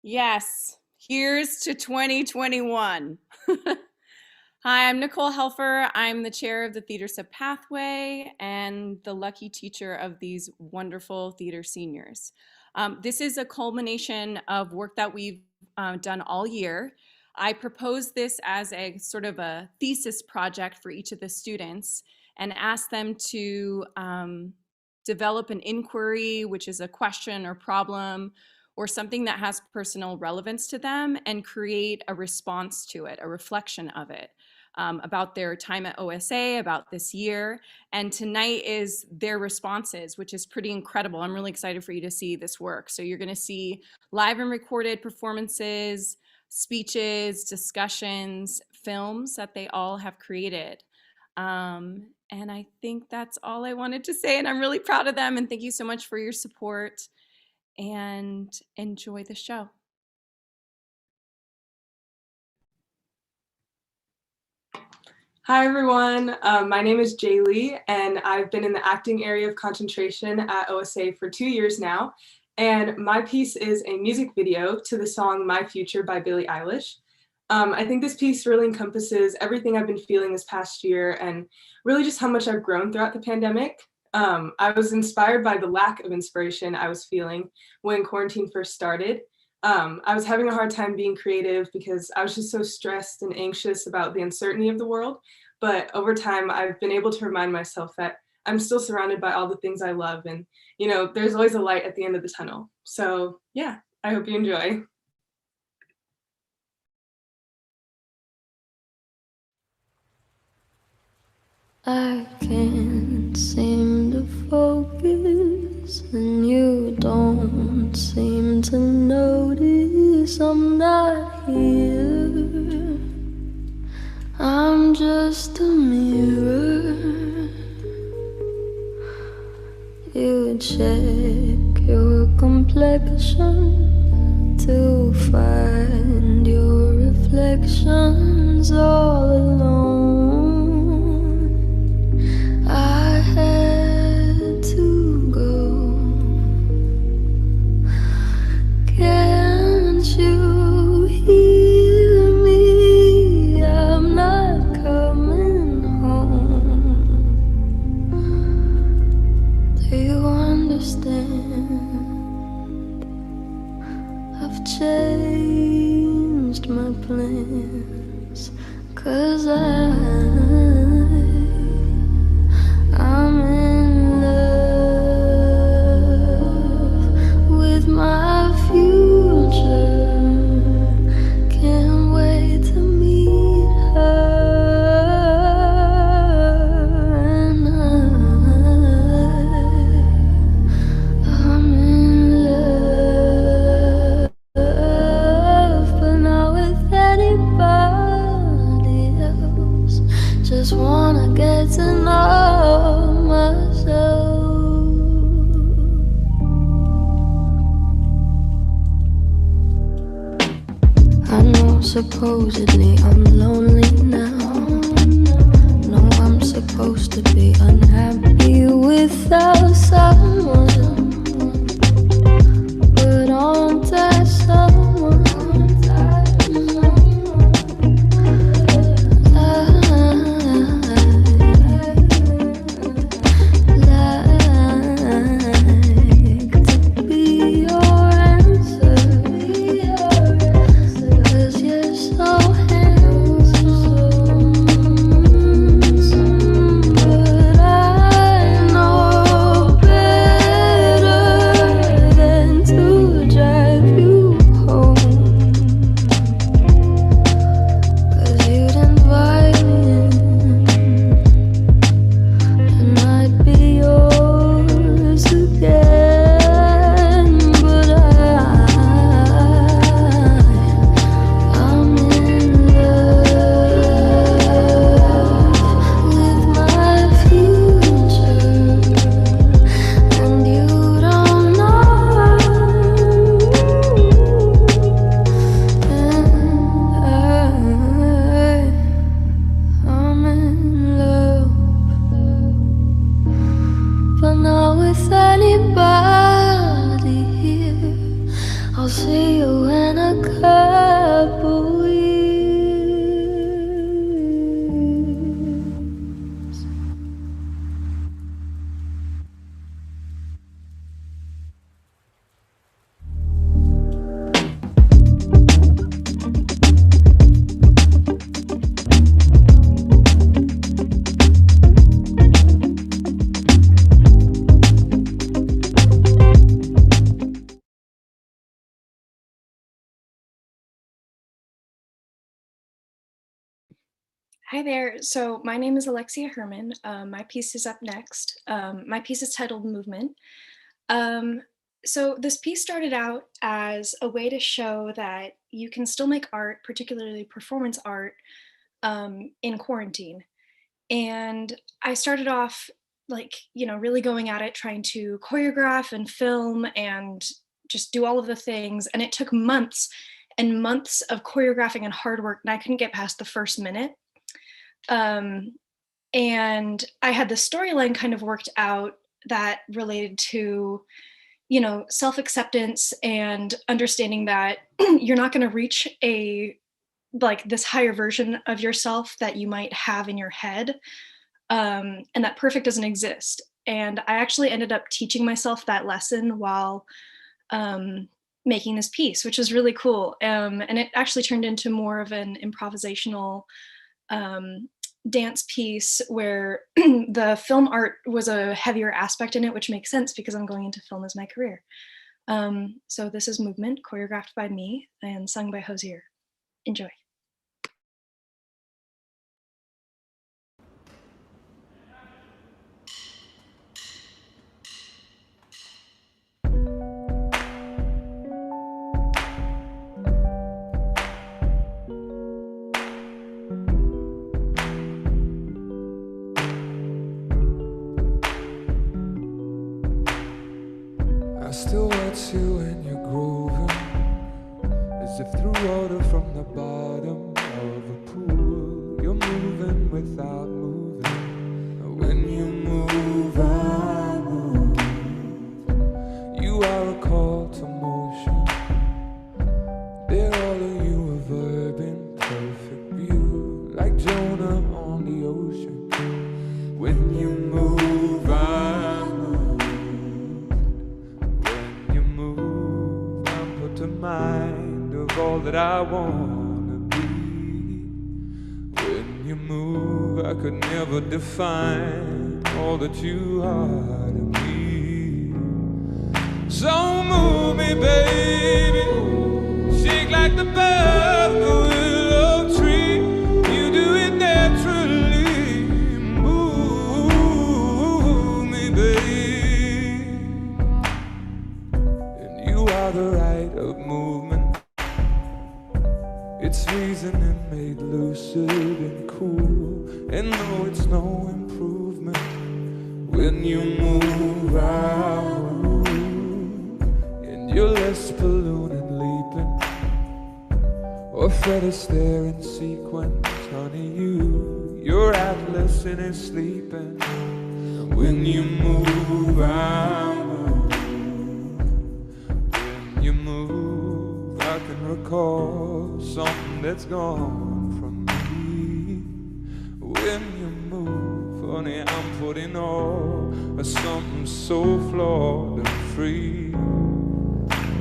Yes, Here's to 2021. Hi, I'm Nicole Helfer. I'm the chair of the Theater Sub Pathway and the lucky teacher of these wonderful theater seniors. This is a culmination of work that we've done all year. I proposed this as a sort of a thesis project for each of the students and asked them to develop an inquiry, which is a question or problem or something that has personal relevance to them, and create a response to it, a reflection of it, about their time at OSA, about this year. And tonight is their responses, which is pretty incredible. I'm really excited for you to see this work. So you're gonna see live and recorded performances, speeches, discussions, films that they all have created. And I think that's all I wanted to say, and I'm really proud of them, and thank you so much for your support, and enjoy the show. Hi everyone, my name is Jaylee and I've been in the acting area of concentration at OSA for 2 years now. And my piece is a music video to the song My Future by Billie Eilish. I think this piece really encompasses everything I've been feeling this past year and really just how much I've grown throughout the pandemic. I was inspired by the lack of inspiration I was feeling when quarantine first started. I was having a hard time being creative because I was just so stressed and anxious about the uncertainty of the world. But over time, I've been able to remind myself that I'm still surrounded by all the things I love, and there's always a light at the end of the tunnel. So yeah, I hope you enjoy. I can't seem to focus, and you don't seem to notice I'm not here. I'm just a mirror. You check your complexion to find your reflections all alone. I had to go. Can't you hear me? I'm not coming home. Do you understand? I've changed my plans, 'cause I'm in love with my future. Can't wait to meet her, and I'm in love, but not with anybody else. Just wanna get to know myself. I know supposedly I'm lonely now. No, I'm supposed to be unhappy without someone, but aren't I someone? Hi there. So my name is Alexia Herman. My piece is up next. My piece is titled Movement. Um, so this piece started out as a way to show that you can still make art, particularly performance art, in quarantine. And I started off like, really going at it, trying to choreograph and film and just do all of the things. And it took months and months of choreographing and hard work, and I couldn't get past the first minute. Um, and I had the storyline kind of worked out that related to, self-acceptance and understanding that you're not going to reach this higher version of yourself that you might have in your head, and that perfect doesn't exist. And I actually ended up teaching myself that lesson while making this piece, which was really cool. And it actually turned into more of an improvisational dance piece where the film art was a heavier aspect in it, which makes sense because I'm going into film as my career. So this is Movement, choreographed by me and sung by Hosier. Enjoy. I still watch you when you're grooving, as if through water from the bottom of a pool. You're moving without moving. When you move, I move. You are a call to motion. They're all of you, a verb in perfect view, like Jonah on the ocean. When you move, I move. When you move, I'm put to mind of all that I wanna be. When you move, I could never define all that you are to me. So move me, baby, shake like the bird, the willow tree. You do it naturally. Move me, baby. And you are the right of movement. It's reasoning made lucid and cool. And no, it's no improvement. When you move, I move. And you're less balloon and leaping, or feathers there in sequins, honey. You're atlas and it's sleeping. And when you move, I move. When you move, I can recall something that's gone from me. When you move, honey, I'm putting all of something so flawed and free.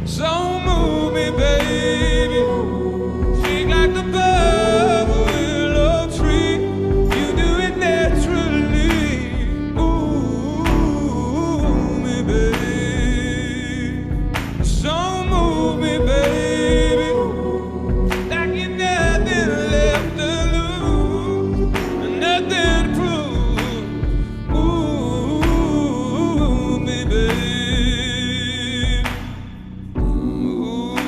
So move me, baby, shake like the bird, the willow tree. You do it naturally. Move me, baby. So move me, baby, like you nothing left to lose, nothing to prove. Move me, baby. Move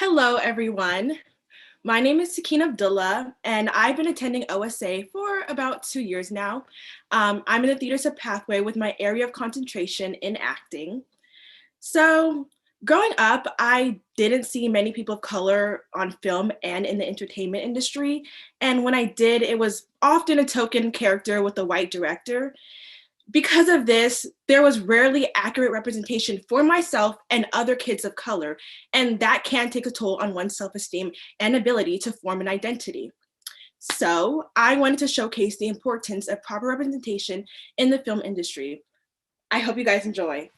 Hello, everyone. My name is Sequin Abdullah, and I've been attending OSA for about 2 years now. I'm in the theater sub-pathway with my area of concentration in acting. So growing up, I didn't see many people of color on film and in the entertainment industry. And when I did, it was often a token character with a white director. Because of this, there was rarely accurate representation for myself and other kids of color, and that can take a toll on one's self-esteem and ability to form an identity. So I wanted to showcase the importance of proper representation in the film industry. I hope you guys enjoy.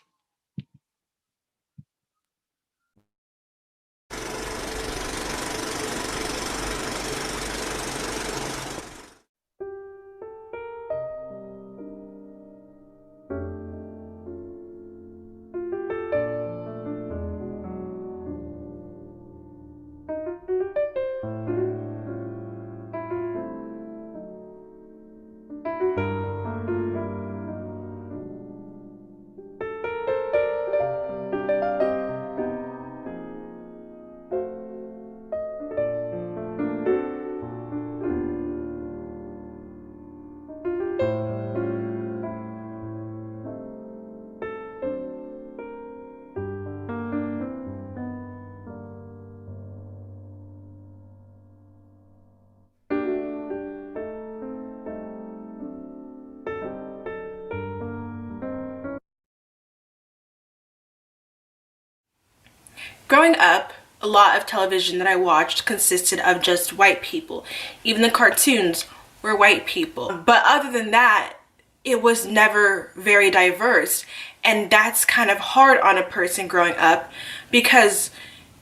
Growing up, a lot of television that I watched consisted of just white people. Even the cartoons were white people. But other than that, it was never very diverse. And that's kind of hard on a person growing up because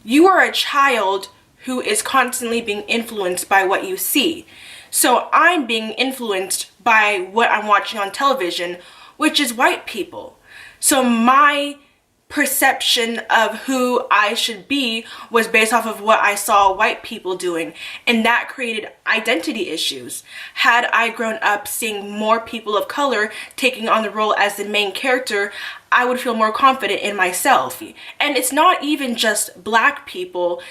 you are a child who is constantly being influenced by what you see. So I'm being influenced by what I'm watching on television, which is white people. So my perception of who I should be was based off of what I saw white people doing, and that created identity issues. Had I grown up seeing more people of color taking on the role as the main character, I would feel more confident in myself. And it's not even just black people,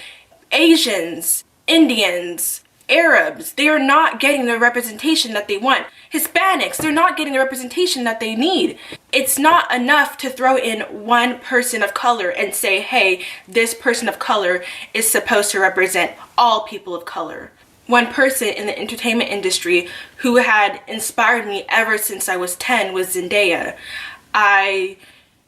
Asians, Indians, Arabs, they are not getting the representation that they want. Hispanics, they're not getting the representation that they need. It's not enough to throw in one person of color and say, hey, this person of color is supposed to represent all people of color. One person in the entertainment industry who had inspired me ever since I was 10 was Zendaya. I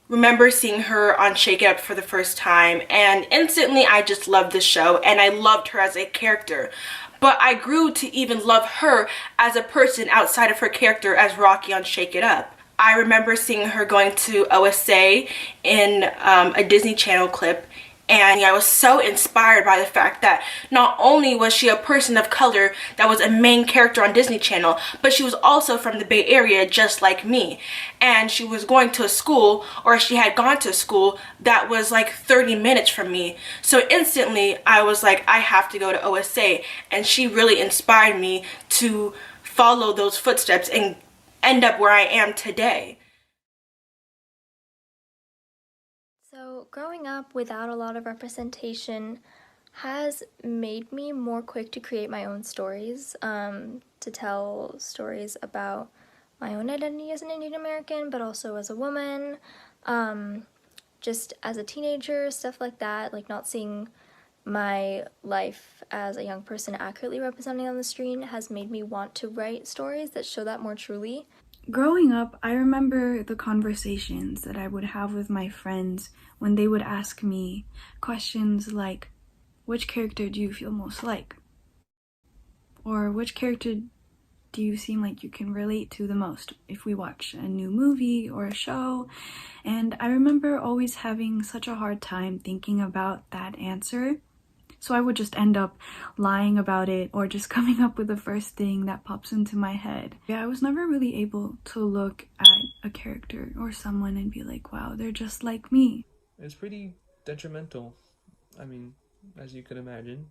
remember seeing her on Shake It Up for the first time, and instantly I just loved the show and I loved her as a character. But I grew to even love her as a person outside of her character as Rocky on Shake It Up. I remember seeing her going to OSA in a Disney Channel clip, and I was so inspired by the fact that not only was she a person of color that was a main character on Disney Channel, but she was also from the Bay Area just like me. And she was going to a school, or she had gone to a school that was like 30 minutes from me. So instantly I was like, I have to go to OSA. And she really inspired me to follow those footsteps and end up where I am today. So growing up without a lot of representation has made me more quick to create my own stories, to tell stories about my own identity as an Indian American, but also as a woman, just as a teenager, stuff like that, like not seeing my life as a young person accurately representing on the screen has made me want to write stories that show that more truly. Growing up, I remember the conversations that I would have with my friends when they would ask me questions like, which character do you feel most like? Or which character do you seem like you can relate to the most if we watch a new movie or a show? And I remember always having such a hard time thinking about that answer. So I would just end up lying about it or just coming up with the first thing that pops into my head. Yeah, I was never really able to look at a character or someone and be like, wow, they're just like me. It's pretty detrimental. I mean, as you could imagine,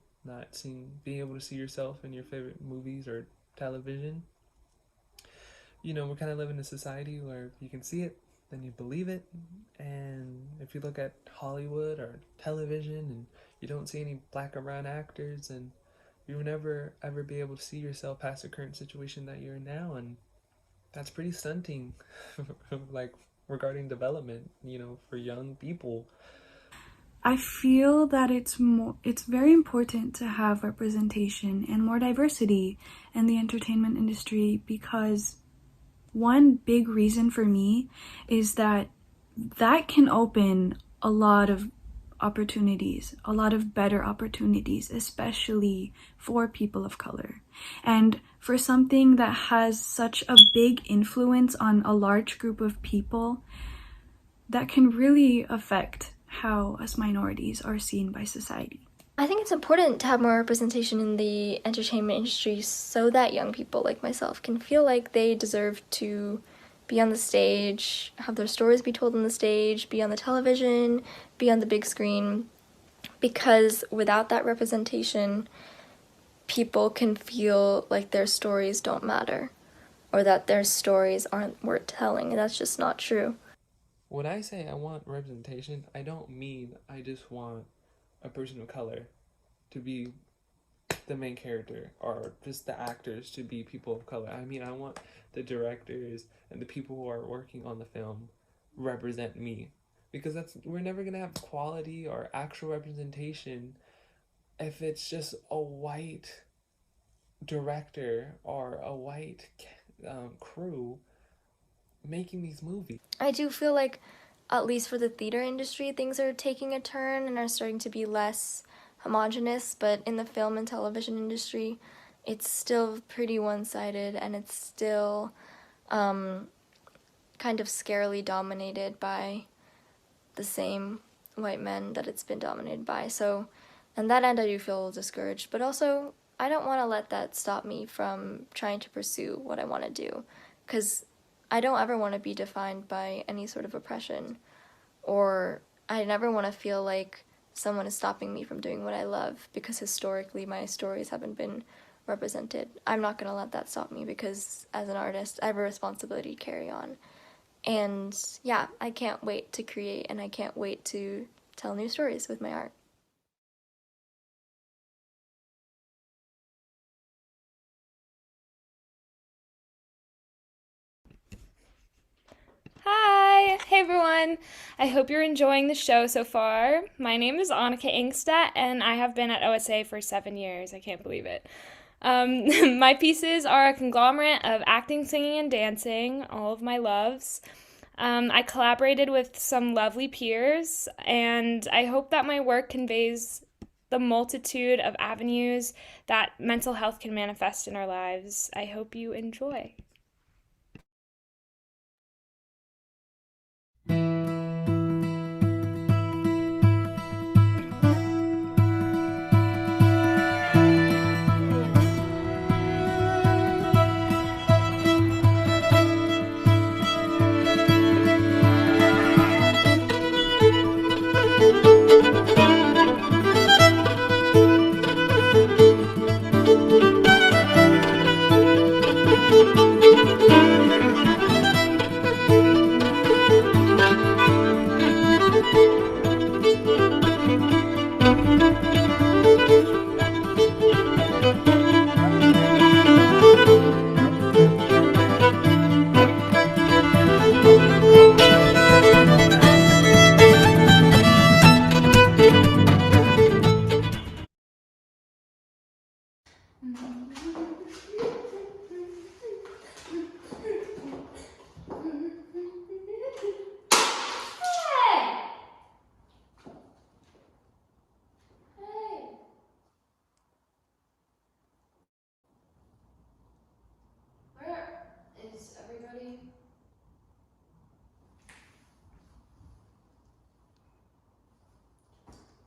being able to see yourself in your favorite movies or television. You know, we're kind of living in a society where you can see it, then you believe it. And if you look at Hollywood or television and you don't see any black or brown actors, and you will never ever be able to see yourself past the current situation that you're in now, and that's pretty stunting, like regarding development, for young people. I feel that it's very important to have representation and more diversity in the entertainment industry, because one big reason for me is that can open a lot of opportunities, a lot of better opportunities, especially for people of color. And for something that has such a big influence on a large group of people, that can really affect how us minorities are seen by society. I think it's important to have more representation in the entertainment industry so that young people like myself can feel like they deserve to be on the stage, have their stories be told on the stage, be on the television, be on the big screen, because without that representation, people can feel like their stories don't matter or that their stories aren't worth telling, and that's just not true. When I say I want representation, I don't mean I just want a person of color to be the main character or just the actors to be people of color. I mean, I want the directors and the people who are working on the film represent me, because we're never gonna have quality or actual representation if it's just a white director or a white crew making these movies. I do feel like, at least for the theater industry, things are taking a turn and are starting to be less homogenous, but in the film and television industry, it's still pretty one-sided, and it's still kind of scarily dominated by the same white men that it's been dominated by. So, on that end, I do feel discouraged, but also, I don't want to let that stop me from trying to pursue what I want to do, because I don't ever want to be defined by any sort of oppression, or I never want to feel like someone is stopping me from doing what I love because historically my stories haven't been represented. I'm not going to let that stop me, because as an artist, I have a responsibility to carry on. And yeah, I can't wait to create, and I can't wait to tell new stories with my art. Hi! Hey everyone! I hope you're enjoying the show so far. My name is Annika Ingstedt, and I have been at OSA for 7 years. I can't believe it. My pieces are a conglomerate of acting, singing, and dancing, all of my loves. I collaborated with some lovely peers, and I hope that my work conveys the multitude of avenues that mental health can manifest in our lives. I hope you enjoy.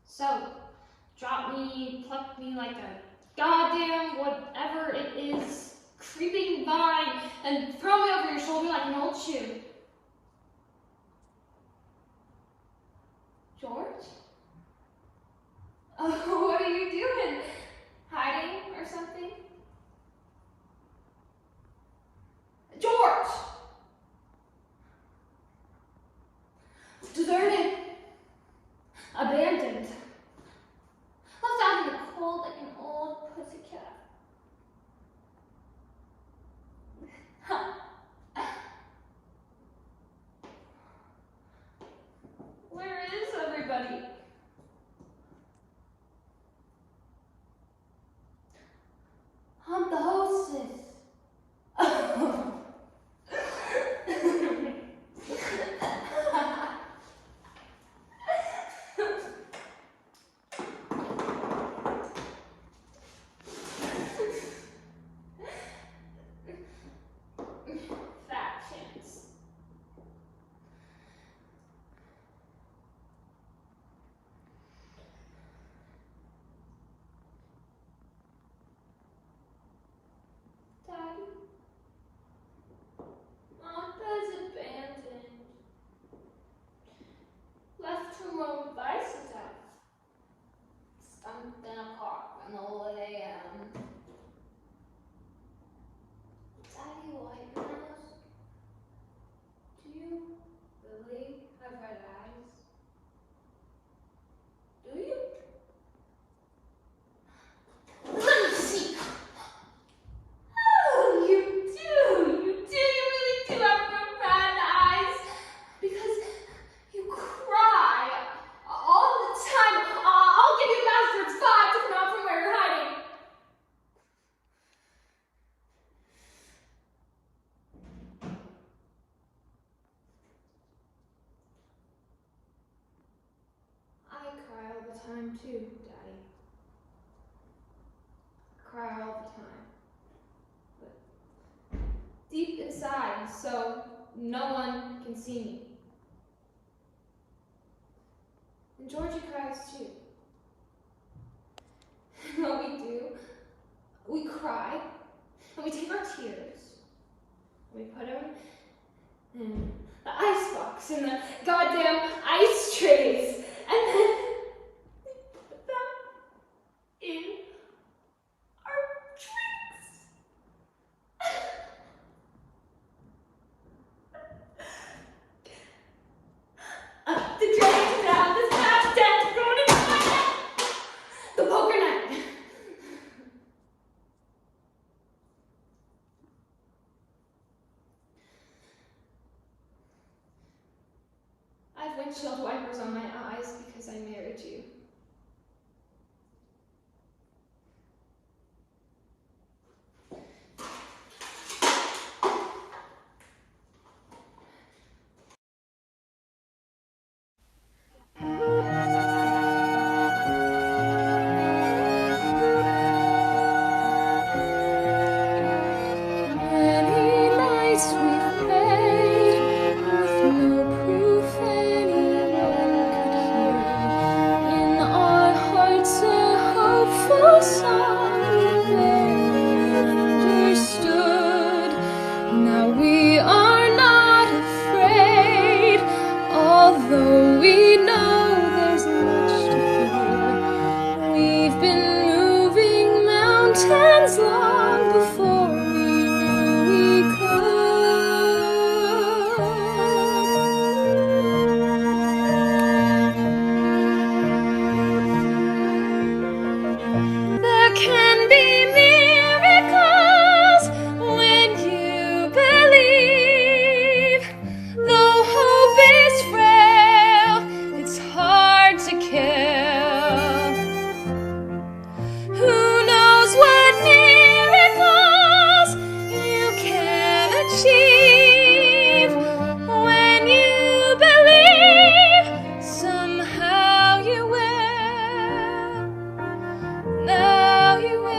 So, drop me, pluck me like a goddamn whatever it is, creeping by, and throw me over your shoulder like an old shoe. George? Oh, what are you doing? Hiding or something? George! Deserted. Abandoned. too, Daddy. I cry all the time. But deep inside, so no one can see me. And Georgie cries too. And what we do, we cry, and we take our tears, and we put them in the icebox, in the goddamn ice trays, and then we put them in our drinks. Up the drain, down the tap, death thrown into my head. The poker night. I have windshield wipers on my eyes because I married you. Many nights we've prayed with no proof anyone could hear. In our hearts a hopeful song we barely understood. Now we are not afraid, although we know there's much to fear. We've been moving mountains long before we knew we could. There can be miracles when you believe. Though hope is frail, it's hard to kill. Who knows what miracles you can achieve when you believe? Somehow you will. Now you will.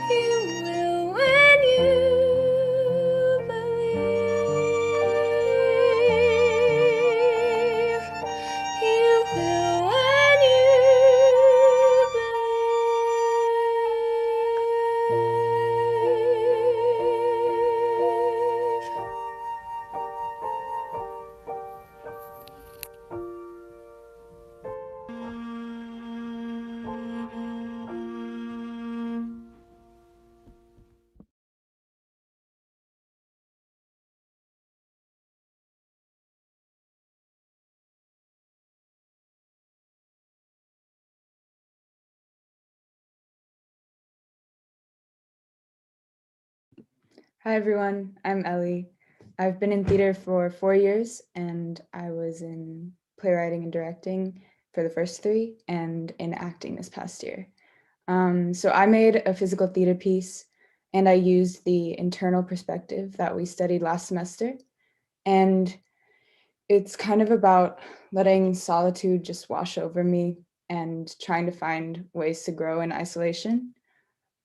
You will when you believe. You will when you believe. Hi everyone, I'm Ellie. I've been in theater for 4 years and I was in playwriting and directing for the first 3 and in acting this past year. So I made a physical theater piece and I used the internal perspective that we studied last semester. And it's kind of about letting solitude just wash over me and trying to find ways to grow in isolation.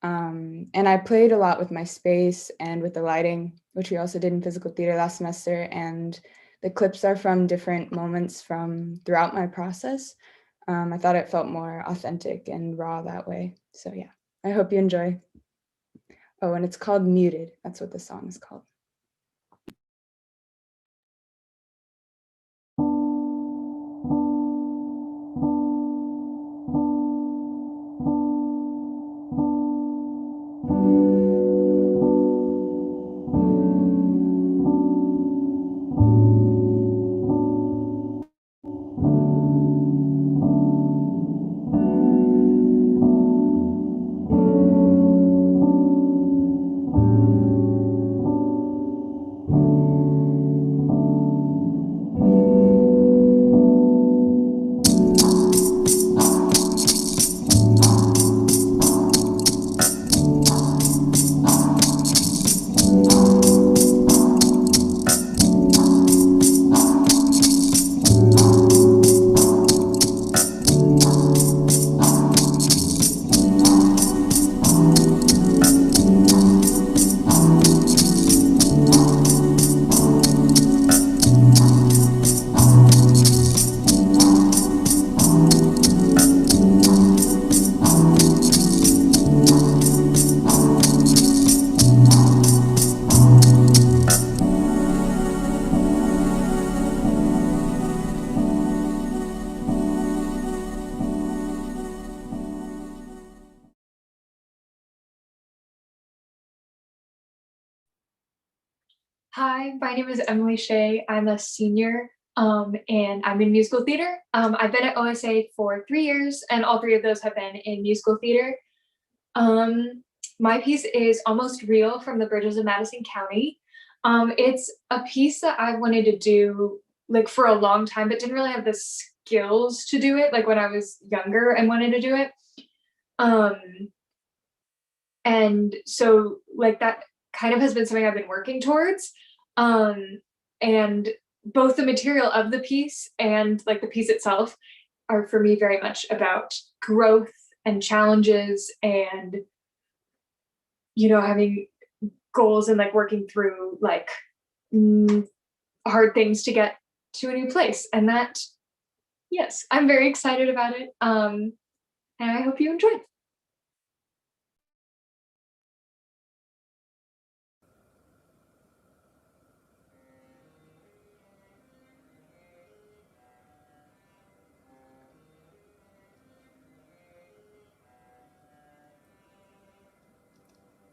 And I played a lot with my space and with the lighting, which we also did in physical theater last semester. And the clips are from different moments from throughout my process. I thought it felt more authentic and raw that way. So yeah, I hope you enjoy. Oh, and it's called Muted. That's what the song is called. Hi, my name is Emily Shea. I'm a senior and I'm in musical theater. I've been at OSA for 3 years, and all 3 of those have been in musical theater. My piece is Almost Real from the Bridges of Madison County. It's a piece that I've wanted to do like for a long time, but didn't really have the skills to do it like when I was younger and wanted to do it. And so like that kind of has been something I've been working towards. And both the material of the piece and like the piece itself are for me very much about growth and challenges and having goals and like working through like hard things to get to a new place. And that, yes, I'm very excited about it. And I hope you enjoy.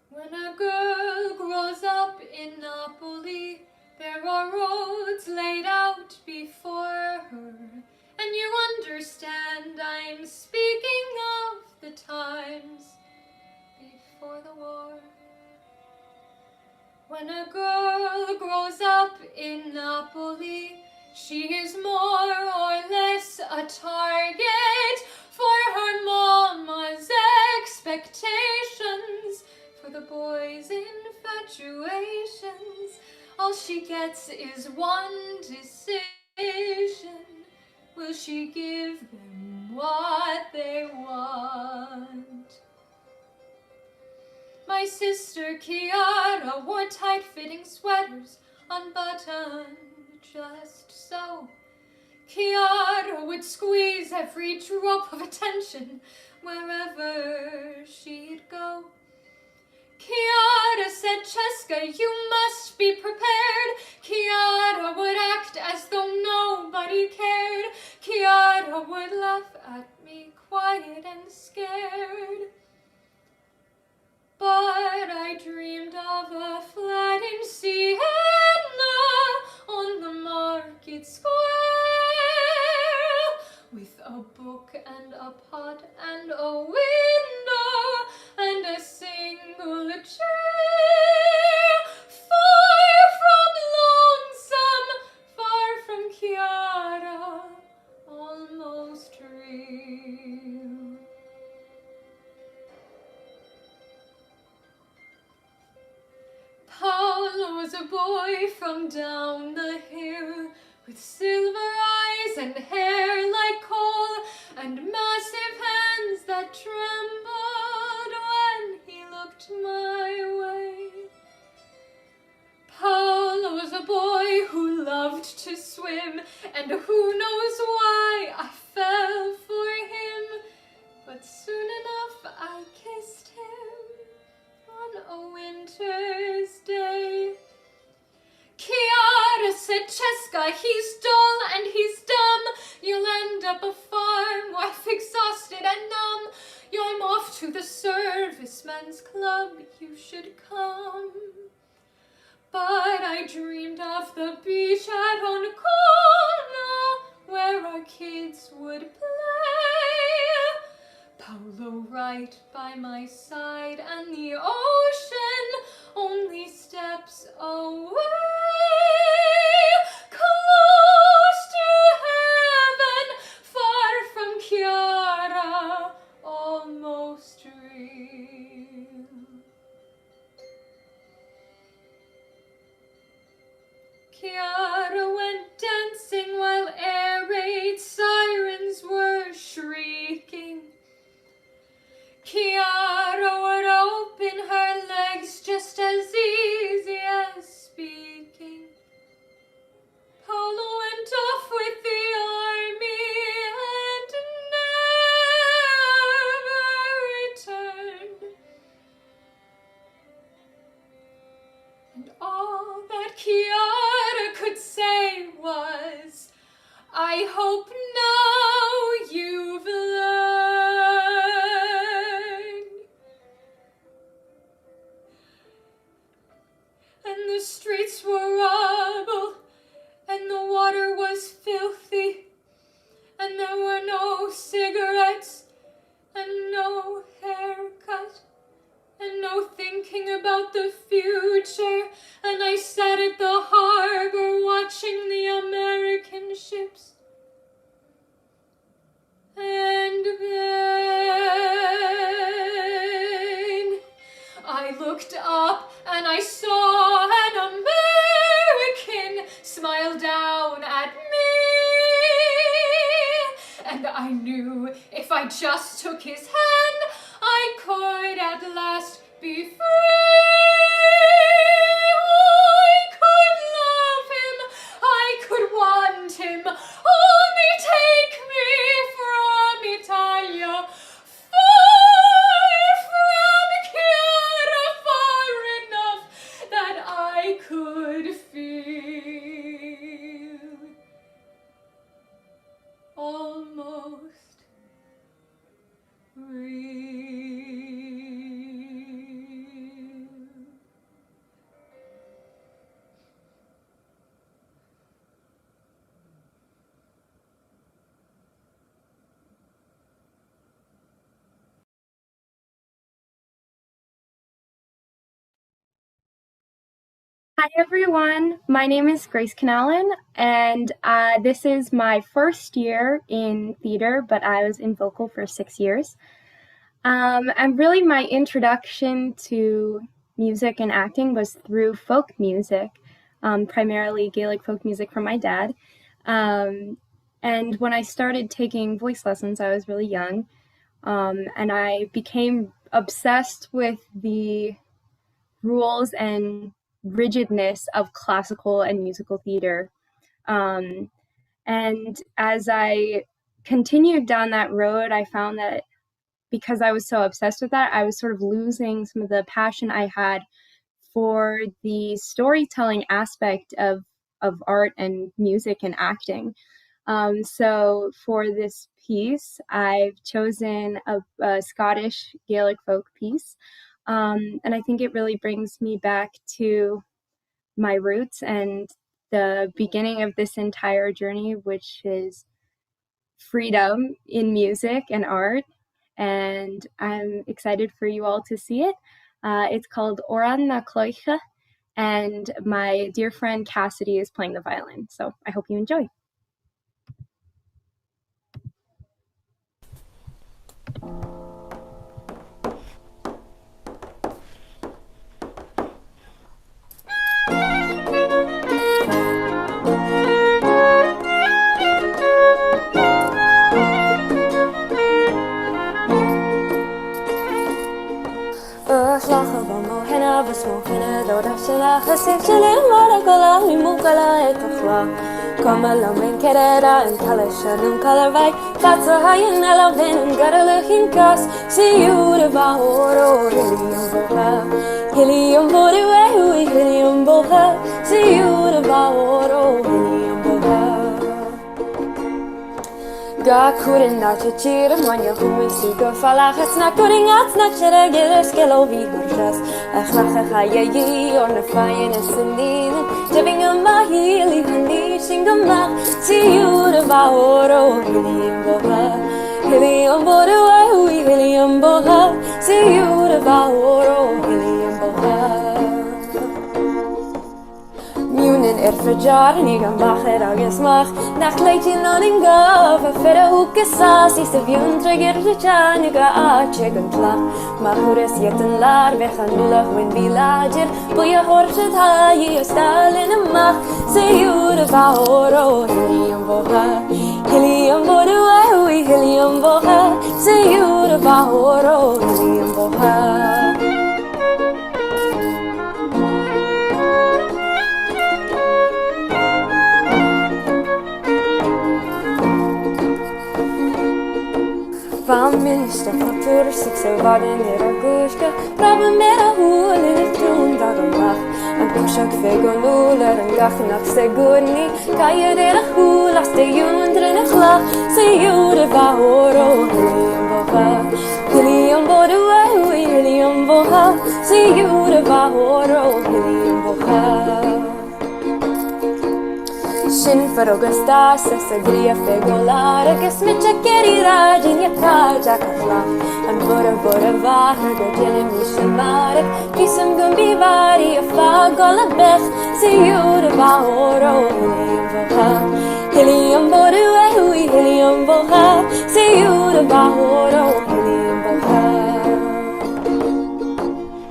When a girl grows up in Napoli, there are roads laid out before her, and you understand I'm speaking of the times before the war. When a girl grows up in Napoli, she is more or less a target for her mama's expectations, for the boys' infatuations. All she gets is one decision. Will she give them what they want? My sister Chiara wore tight-fitting sweaters, unbuttoned just so. Chiara would squeeze every drop of attention wherever she'd go. Chiara said, Cesca, you must be prepared. Chiara would act as though nobody cared. Chiara would laugh at me, quiet and scared. But I dreamed of a flat in Siena on the market square, with a book and a pot and a window and a single chair, far from lonesome, far from Chiara, almost real. Paolo was a boy from down the hill, with silver eyes and hair like coal, and massive hands that trembled when he looked my way. Paolo was a boy who loved to swim, and who knows why I fell for him, but soon enough I kissed him on a winter's day. Chiara said, Cesca, he's dull and he's dumb. You'll end up a farm wife, exhausted and numb. I'm off to the servicemen's club, you should come. But I dreamed of the beach at Ancona, where our kids would play. Paolo right by my side, and the ocean only steps away. Close to heaven, far from Chiara, almost real. Chiara went dancing while air raid sirens were shrieking. Chiara would open her legs just as easy as speaking. Paolo went off with the army and never returned. And all that Chiara could say was, I hope now you've learned. And the streets were I just took his hand, I could at last be free. I could love him, I could want him, only take me from Italia, far from Chiara, far enough that I could feel almost real. Hi everyone, my name is Grace Canallen, and this is my first year in theater, but I was in vocal for 6 years. And really my introduction to music and acting was through folk music, primarily Gaelic folk music from my dad. And when I started taking voice lessons, I was really young, and I became obsessed with the rules and rigidness of classical and musical theater. And as I continued down that road, I found that because I was so obsessed with that, I was sort of losing some of the passion I had for the storytelling aspect of art and music and acting. So for this piece, I've chosen a Scottish Gaelic folk piece. And I think it really brings me back to my roots and the beginning of this entire journey, which is freedom in music and art. And I'm excited for you all to see it. It's called Oran na Cloiche, and my dear friend Cassidy is playing the violin. So I hope you enjoy. Come kerera and kalashanum kalavai. That's a high and eleven and got a looking cast. See you the Bahoro, Helium Boha, Helium Boha. See you the Bahoro, Helium Boha. Gakurin na chichiram when you who see go falach. It's not good at snatch it a giller skill over just a haye on the fire and sending. Jabbing a mahili, honey, shingamach. See you the Bahoro, Helium Boha. Helium Boha, Helium Boha. See you the Bahoro, Helium Boha. Munin verjar, nigam bacher agesmach. Nach leitje non gaf, a fere hoeke saas, is de vion trigger de chaniga a chicken plach. Mahures yeten lar, we gaan lullig win villager. Boya horset haie, stal in a mach. See you the Bahoro, Helium Boha. Helium Boha, Helium Boha. See you the Bahoro, Helium Boha. Van minister van Turk, zo waren er een kuske. Rabben met een hoel in het toen dat een mag. En kushak vego nuller en gach nak se gurni. Kan je er een hoel als de jundren een glach. Se jude Bahoro, Helium Boha. Helium Boha, Helium Boha. Se jude Bahoro, Helium Boha. Shin for Augusta, Sessa Gria Fegolara, Gasmicha Kerira, Ginia Kaja Kafla, and Bora Vaher, Gajin Mishamara, Kisam Gumbi Vari, a Fagola Bech, see you the Bahoro, Helium Boha, Helium Boha, Helium Boha, see you the Bahoro, Helium Boha.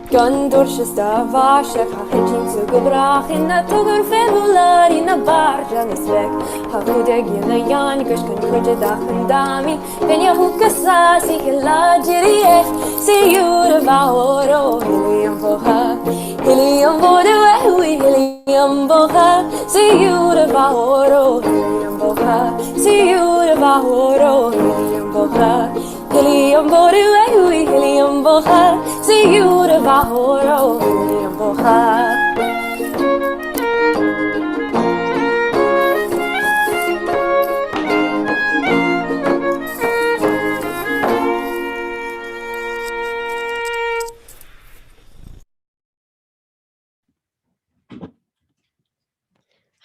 Gun dorsjes da vasje, ga geen zu gebracht in dat toger femular in dat barja nisbek Harude gila yan Kushkun kuja dakhun dami Penya hukasa si hila jirie Si yura vaoro Helium boha Helium bode wehui Helium boha Si yura vaoro Helium boha Si yura vaoro Helium boha Helium bode wehui Helium boha Si yura vaoro Helium boha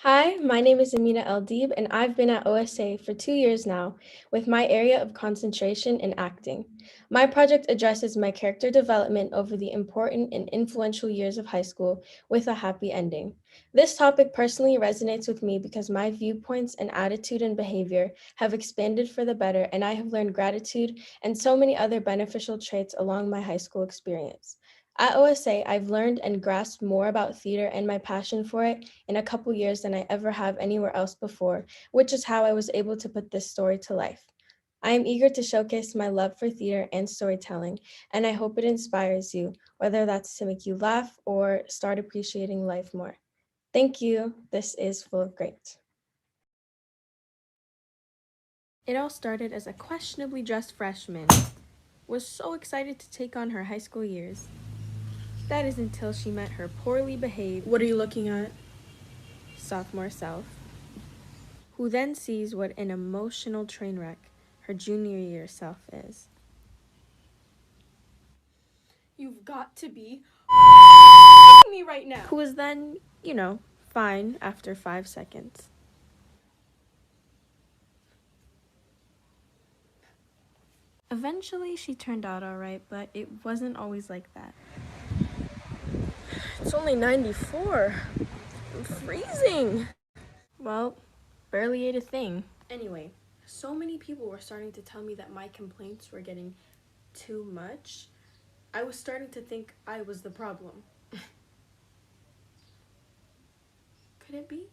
Hi, my name is Amina Eldib, and I've been at OSA for 2 years now, with my area of concentration in acting. My project addresses my character development over the important and influential years of high school with a happy ending. This topic personally resonates with me because my viewpoints and attitude and behavior have expanded for the better, and I have learned gratitude and so many other beneficial traits along my high school experience. At OSA, I've learned and grasped more about theater and my passion for it in a couple years than I ever have anywhere else before, which is how I was able to put this story to life. I am eager to showcase my love for theater and storytelling, and I hope it inspires you, whether that's to make you laugh or start appreciating life more. Thank you. This is Full of Great. It all started as a questionably dressed freshman was so excited to take on her high school years. That is until she met her poorly behaved, what are you looking at? Sophomore self, who then sees what an emotional train wreck her junior year self is. You've got to be me right now. Who was then, fine after 5 seconds. Eventually, she turned out all right, but it wasn't always like that. It's only 94. I'm freezing. Well, barely ate a thing. Anyway, so many people were starting to tell me that my complaints were getting too much. I was starting to think I was the problem. Could it be?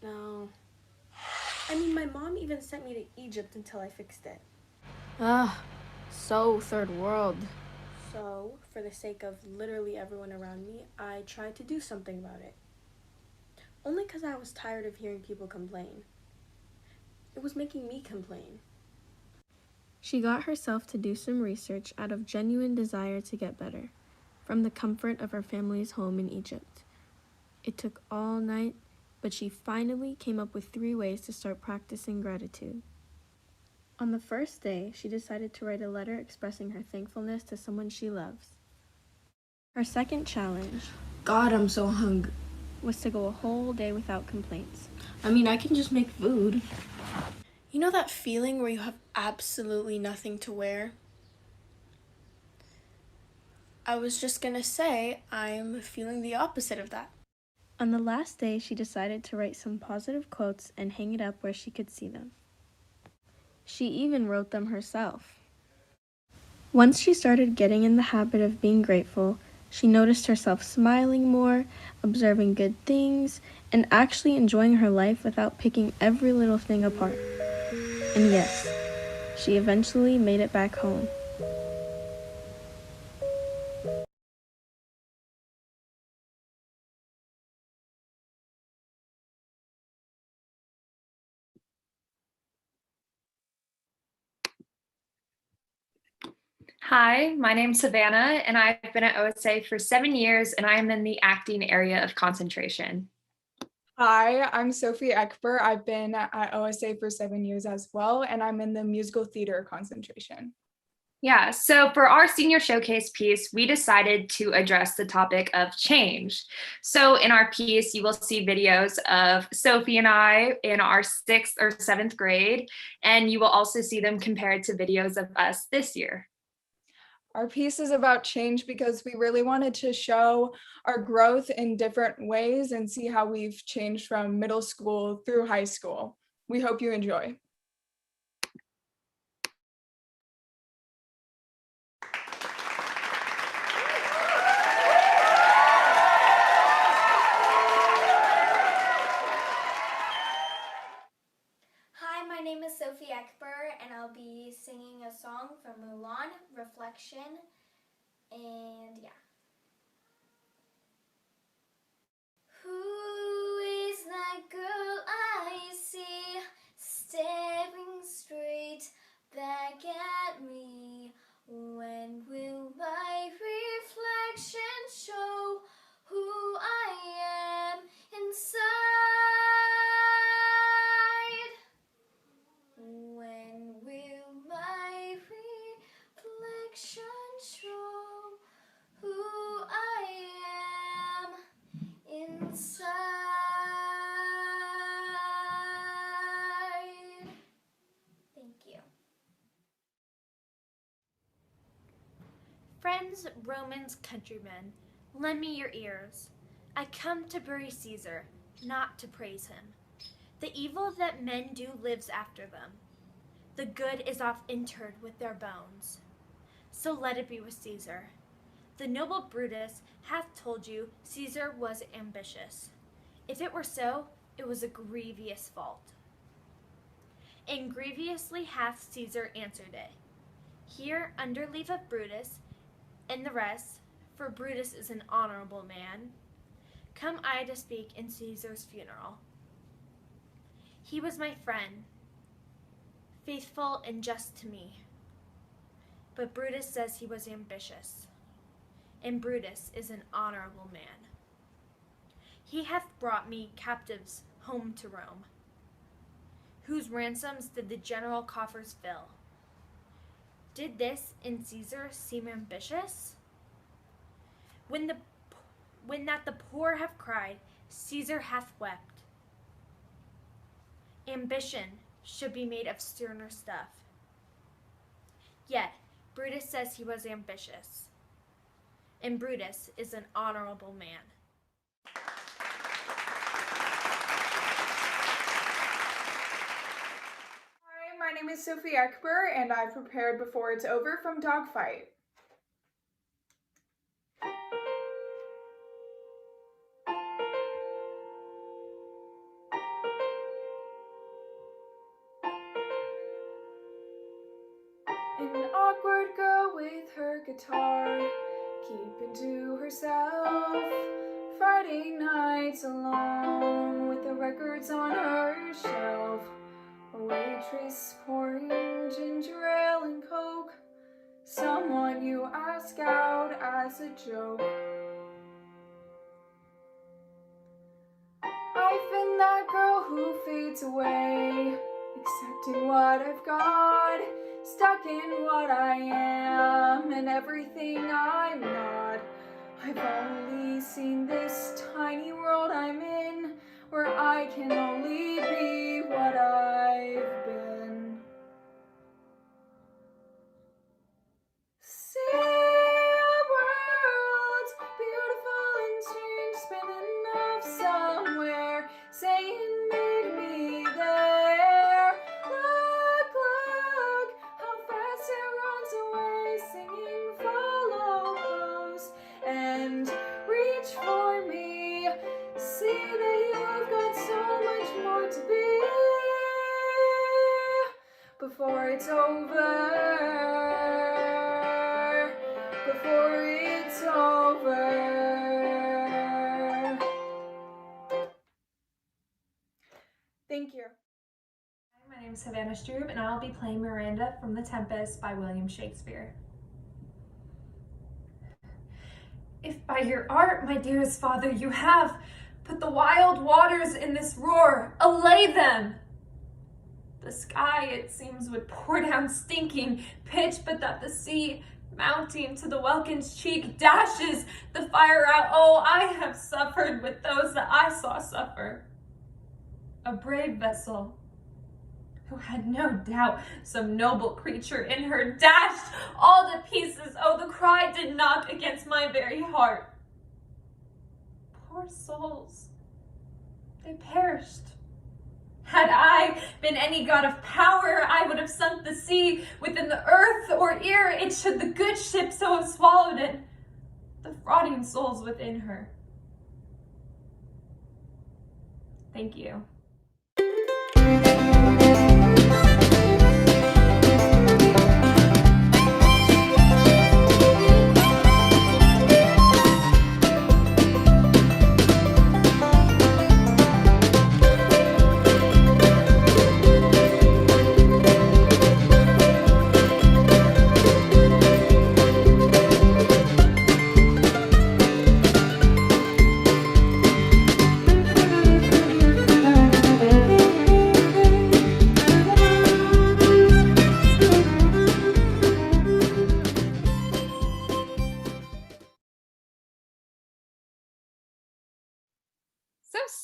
No. I mean, my mom even sent me to Egypt until I fixed it. So third world. So, for the sake of literally everyone around me, I tried to do something about it. Only because I was tired of hearing people complain. It was making me complain. She got herself to do some research out of genuine desire to get better, from the comfort of her family's home in Egypt. It took all night, but she finally came up with 3 ways to start practicing gratitude. On the first day, she decided to write a letter expressing her thankfulness to someone she loves. Her second challenge, God, I'm so hungry, was to go a whole day without complaints. I mean, I can just make food. You know that feeling where you have absolutely nothing to wear? I was just gonna say, I'm feeling the opposite of that. On the last day, she decided to write some positive quotes and hang it up where she could see them. She even wrote them herself. Once she started getting in the habit of being grateful, she noticed herself smiling more, observing good things, and actually enjoying her life without picking every little thing apart. And yes, she eventually made it back home. Hi, my name's Savannah, and I've been at OSA for 7 years, and I'm in the acting area of concentration. Hi, I'm Sophie Ekber. I've been at OSA for 7 years as well, and I'm in the musical theater concentration. Yeah, so for our senior showcase piece, we decided to address the topic of change. So in our piece, you will see videos of Sophie and I in our 6th or 7th grade, and you will also see them compared to videos of us this year. Our piece is about change because we really wanted to show our growth in different ways and see how we've changed from middle school through high school. We hope you enjoy. a song from Mulan, Reflection, and yeah. Who is that girl I see staring straight back at me? When will my reflection show who I am inside? When will my reflection show who I am inside? Thank you. Friends, Romans, countrymen, lend me your ears. I come to bury Caesar, not to praise him. The evil that men do lives after them. The good is oft interred with their bones. So let it be with Caesar. The noble Brutus hath told you Caesar was ambitious. If it were so, it was a grievous fault. And grievously hath Caesar answered it. Here, under leave of Brutus, and the rest, for Brutus is an honorable man, come I to speak in Caesar's funeral. He was my friend, faithful and just to me. But Brutus says he was ambitious, and Brutus is an honorable man. He hath brought me captives home to Rome, whose ransoms did the general coffers fill. Did this in Caesar seem ambitious? When that the poor have cried, Caesar hath wept. Ambition should be made of sterner stuff. Yet Brutus says he was ambitious, and Brutus is an honorable man. Hi, my name is Sophie Ekber, and I've prepared Before It's Over from Dogfight. An awkward girl with her guitar, keeping to herself, Friday nights alone with the records on her shelf. A waitress pouring ginger ale and coke, someone you ask out as a joke. I've been that girl who fades away, accepting what I've got, stuck in what I am and everything I'm not. I've only seen this tiny world I'm in, where I can only be what I've been. See a world beautiful and strange, spinning off somewhere, saying meet me there. Look, look, how fast it runs away, singing follow close and reach for me. See that you've got so much more to be before it's over, before it's over. Thank you. Hi, my name is Savannah and I'll be playing Miranda from The Tempest by William Shakespeare. If by your art, my dearest father, you have put the wild waters in this roar, allay them. The sky, it seems, would pour down stinking pitch, but that the sea, mounting to the welkin's cheek, dashes the fire out. Oh, I have suffered with those that I saw suffer. A brave vessel, who had no doubt some noble creature in her, dashed all to pieces. Oh, the cry did knock against my very heart. Poor souls, they perished. Had I been any god of power, I would have sunk the sea within the earth, or ere it should the good ship so have swallowed it, the frauding souls within her. Thank you.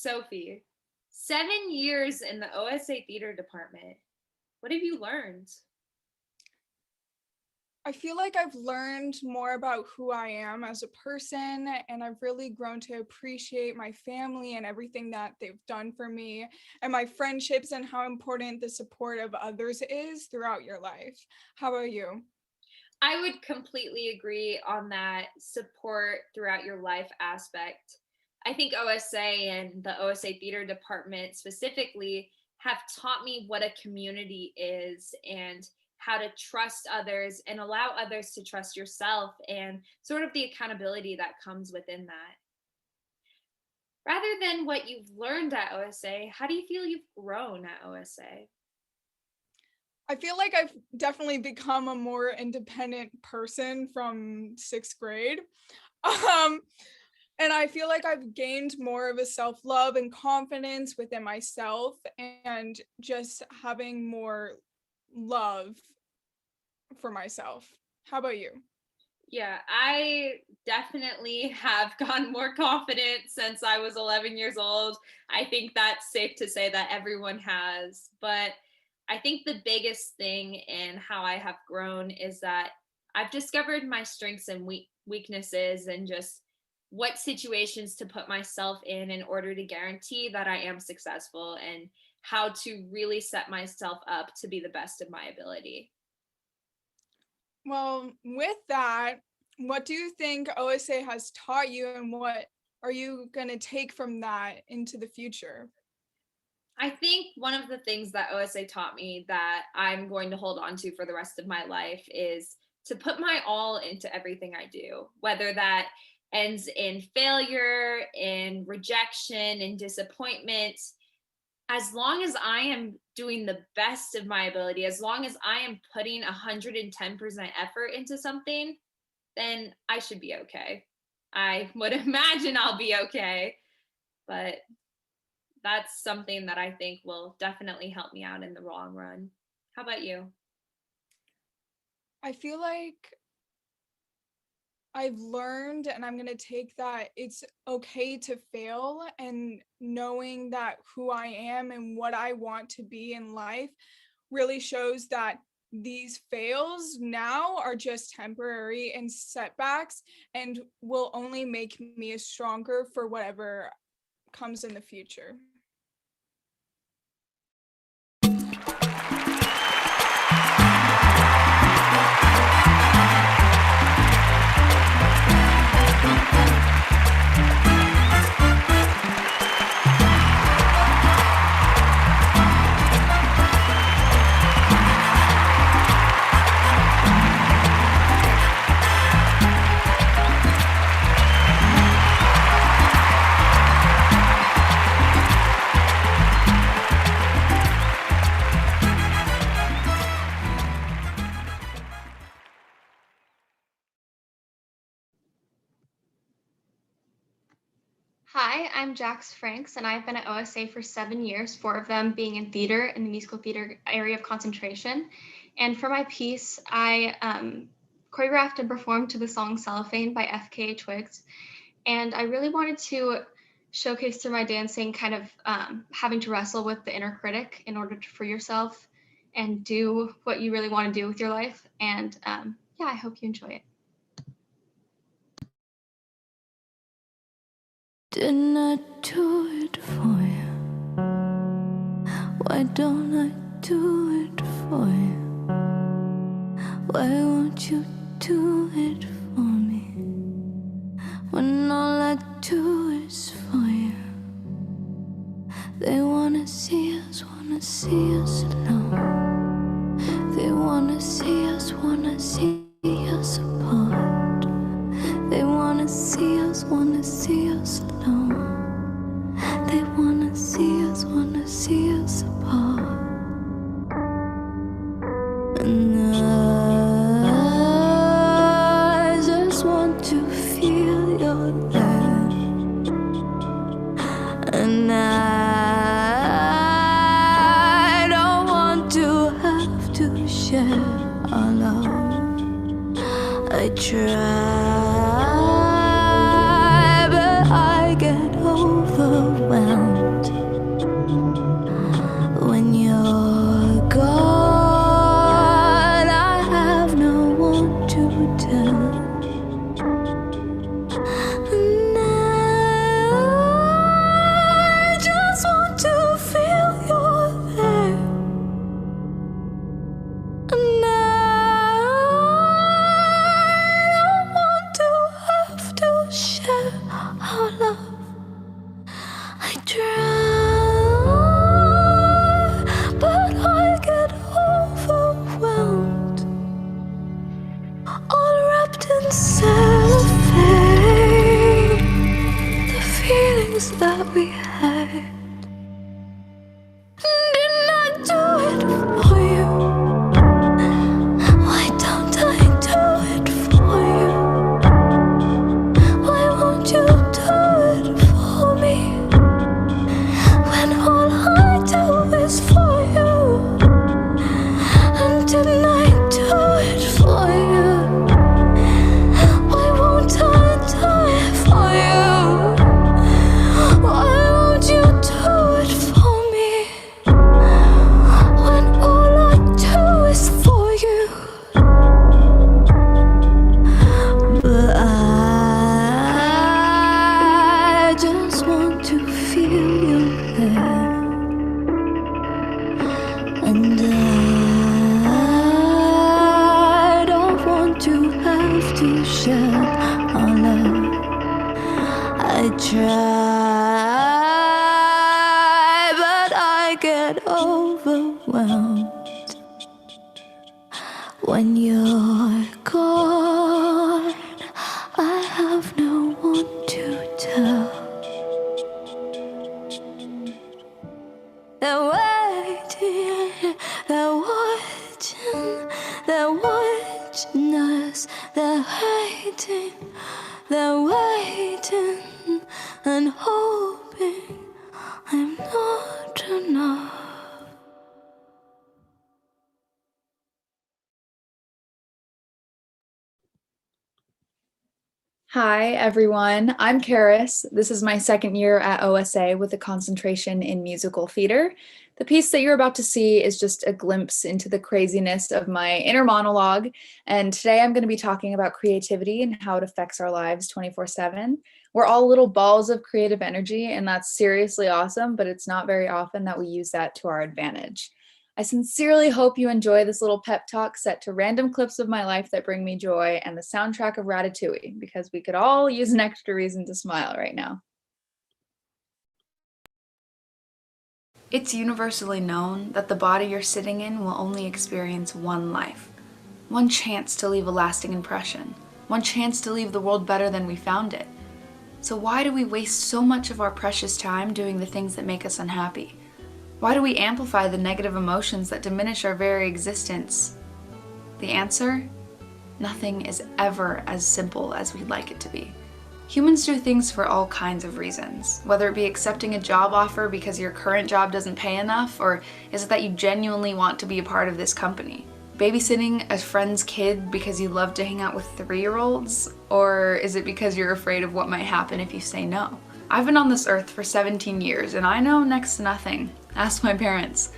Sophie, 7 years in the OSA theater department. What have you learned? I feel like I've learned more about who I am as a person, and I've really grown to appreciate my family and everything that they've done for me, and my friendships, and how important the support of others is throughout your life. How about you? I would completely agree on that support throughout your life aspect. I think OSA and the OSA theater department specifically have taught me what a community is and how to trust others and allow others to trust yourself and sort of the accountability that comes within that. Rather than what you've learned at OSA, how do you feel you've grown at OSA? I feel like I've definitely become a more independent person from 6th grade. And I feel like I've gained more of a self-love and confidence within myself, and just having more love for myself. How about you? Yeah, I definitely have gotten more confident since I was 11 years old. I think that's safe to say that everyone has. But I think the biggest thing in how I have grown is that I've discovered my strengths and weaknesses, and just what situations to put myself in order to guarantee that I am successful, and how to really set myself up to be the best of my ability. Well, with that, what do you think OSA has taught you, and what are you going to take from that into the future? I think one of the things that OSA taught me that I'm going to hold on to for the rest of my life is to put my all into everything I do, whether that ends in failure, in rejection, in disappointment. As long as I am doing the best of my ability, as long as I am putting 110% effort into something, then I should be okay. I would imagine I'll be okay, but that's something that I think will definitely help me out in the long run. How about you? I feel like I've learned, and I'm going to take that it's okay to fail, and knowing that who I am and what I want to be in life really shows that these fails now are just temporary and setbacks, and will only make me stronger for whatever comes in the future. Hi, I'm Jax Franks, and I've been at OSA for 7 years, 4 of them being in theater, in the musical theater area of concentration. And for my piece, I choreographed and performed to the song Cellophane by FKA Twigs. And I really wanted to showcase through my dancing kind of having to wrestle with the inner critic in order to free yourself and do what you really want to do with your life. And yeah, I hope you enjoy it. Didn't I do it for you? Why don't I do it for you? Why won't you do it for me? When all I do is for you. They wanna see us alone. They wanna see us apart. They wanna see us alone. They wanna see us apart. And I just want to feel your love. And I don't want to have to share our love. I try, but I get overwhelmed. I get overwhelmed when you're gone. I have no one to tell. They're waiting, they're watching, they're watching us. They're waiting and hoping I'm not enough. Hi, everyone. I'm Karis. This is my second year at OSA with a concentration in musical theater. The piece that you're about to see is just a glimpse into the craziness of my inner monologue. And today I'm going to be talking about creativity and how it affects our lives 24/7. We're all little balls of creative energy, and that's seriously awesome, but it's not very often that we use that to our advantage. I sincerely hope you enjoy this little pep talk set to random clips of my life that bring me joy and the soundtrack of Ratatouille, because we could all use an extra reason to smile right now. It's universally known that the body you're sitting in will only experience one life, one chance to leave a lasting impression, one chance to leave the world better than we found it. So why do we waste so much of our precious time doing the things that make us unhappy? Why do we amplify the negative emotions that diminish our very existence? The answer? Nothing is ever as simple as we'd like it to be. Humans do things for all kinds of reasons, whether it be accepting a job offer because your current job doesn't pay enough, or is it that you genuinely want to be a part of this company? Babysitting a friend's kid because you love to hang out with 3-year-olds, or is it because you're afraid of what might happen if you say no? I've been on this earth for 17 years and I know next to nothing. Ask my parents.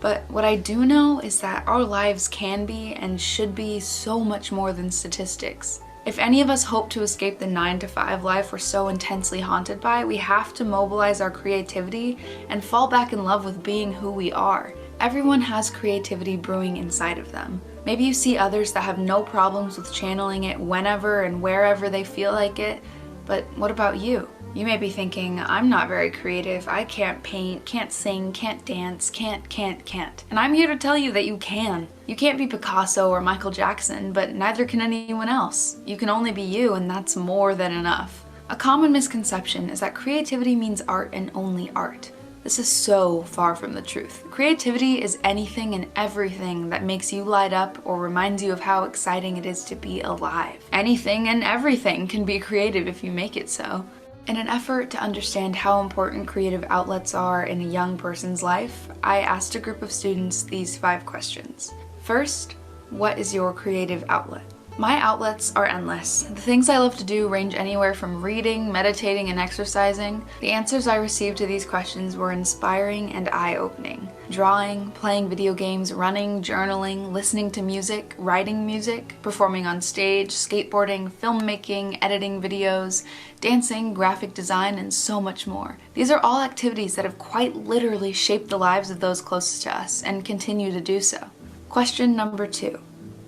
But what I do know is that our lives can be and should be so much more than statistics. If any of us hope to escape the 9-to-5 life we're so intensely haunted by, we have to mobilize our creativity and fall back in love with being who we are. Everyone has creativity brewing inside of them. Maybe you see others that have no problems with channeling it whenever and wherever they feel like it, but what about you? You may be thinking, I'm not very creative, I can't paint, can't sing, can't dance, can't. And I'm here to tell you that you can. You can't be Picasso or Michael Jackson, but neither can anyone else. You can only be you, and that's more than enough. A common misconception is that creativity means art and only art. This is so far from the truth. Creativity is anything and everything that makes you light up or reminds you of how exciting it is to be alive. Anything and everything can be creative if you make it so. In an effort to understand how important creative outlets are in a young person's life, I asked a group of students these 5 questions. First, what is your creative outlet? My outlets are endless. The things I love to do range anywhere from reading, meditating, and exercising. The answers I received to these questions were inspiring and eye-opening. Drawing, playing video games, running, journaling, listening to music, writing music, performing on stage, skateboarding, filmmaking, editing videos, dancing, graphic design, and so much more. These are all activities that have quite literally shaped the lives of those closest to us and continue to do so. Question number 2.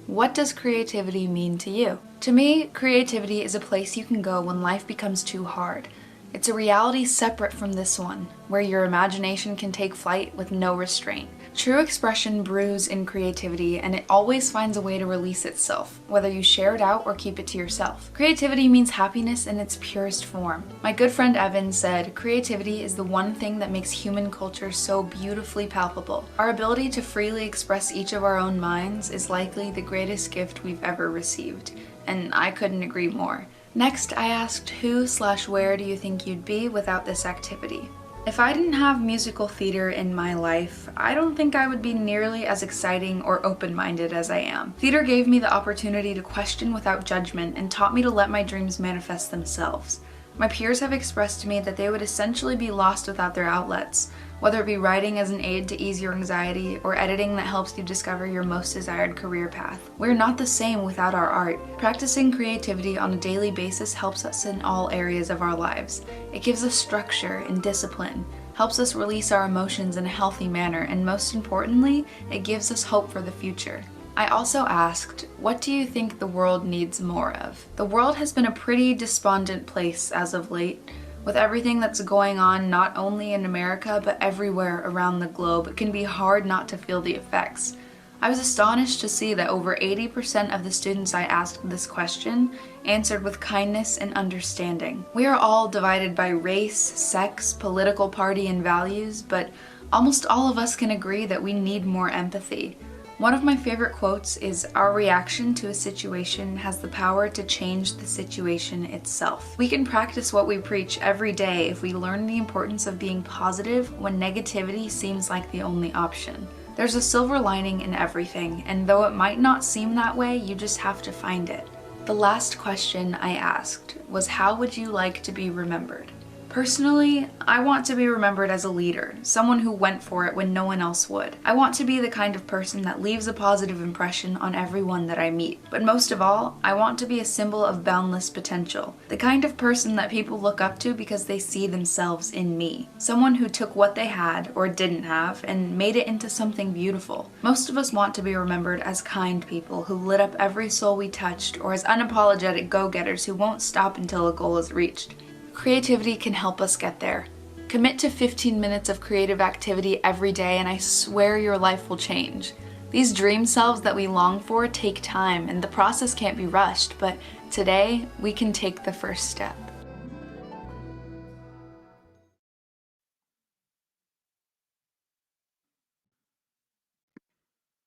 What does creativity mean to you? To me, creativity is a place you can go when life becomes too hard. It's a reality separate from this one, where your imagination can take flight with no restraint. True expression brews in creativity, and it always finds a way to release itself, whether you share it out or keep it to yourself. Creativity means happiness in its purest form. My good friend Evan said, creativity is the one thing that makes human culture so beautifully palpable. Our ability to freely express each of our own minds is likely the greatest gift we've ever received, and I couldn't agree more. Next, I asked who/where do you think you'd be without this activity? If I didn't have musical theater in my life, I don't think I would be nearly as exciting or open-minded as I am. Theater gave me the opportunity to question without judgment and taught me to let my dreams manifest themselves. My peers have expressed to me that they would essentially be lost without their outlets, whether it be writing as an aid to ease your anxiety or editing that helps you discover your most desired career path. We're not the same without our art. Practicing creativity on a daily basis helps us in all areas of our lives. It gives us structure and discipline, helps us release our emotions in a healthy manner, and most importantly, it gives us hope for the future. I also asked, what do you think the world needs more of? The world has been a pretty despondent place as of late. With everything that's going on not only in America but everywhere around the globe, it can be hard not to feel the effects. I was astonished to see that over 80% of the students I asked this question answered with kindness and understanding. We are all divided by race, sex, political party, and values, but almost all of us can agree that we need more empathy. One of my favorite quotes is, "Our reaction to a situation has the power to change the situation itself." We can practice what we preach every day if we learn the importance of being positive when negativity seems like the only option. There's a silver lining in everything, and though it might not seem that way, you just have to find it. The last question I asked was, how would you like to be remembered? Personally, I want to be remembered as a leader, someone who went for it when no one else would. I want to be the kind of person that leaves a positive impression on everyone that I meet. But most of all, I want to be a symbol of boundless potential, the kind of person that people look up to because they see themselves in me. Someone who took what they had, or didn't have, and made it into something beautiful. Most of us want to be remembered as kind people who lit up every soul we touched, or as unapologetic go-getters who won't stop until a goal is reached. Creativity can help us get there. Commit to 15 minutes of creative activity every day and I swear your life will change. These dream selves that we long for take time and the process can't be rushed, but today we can take the first step.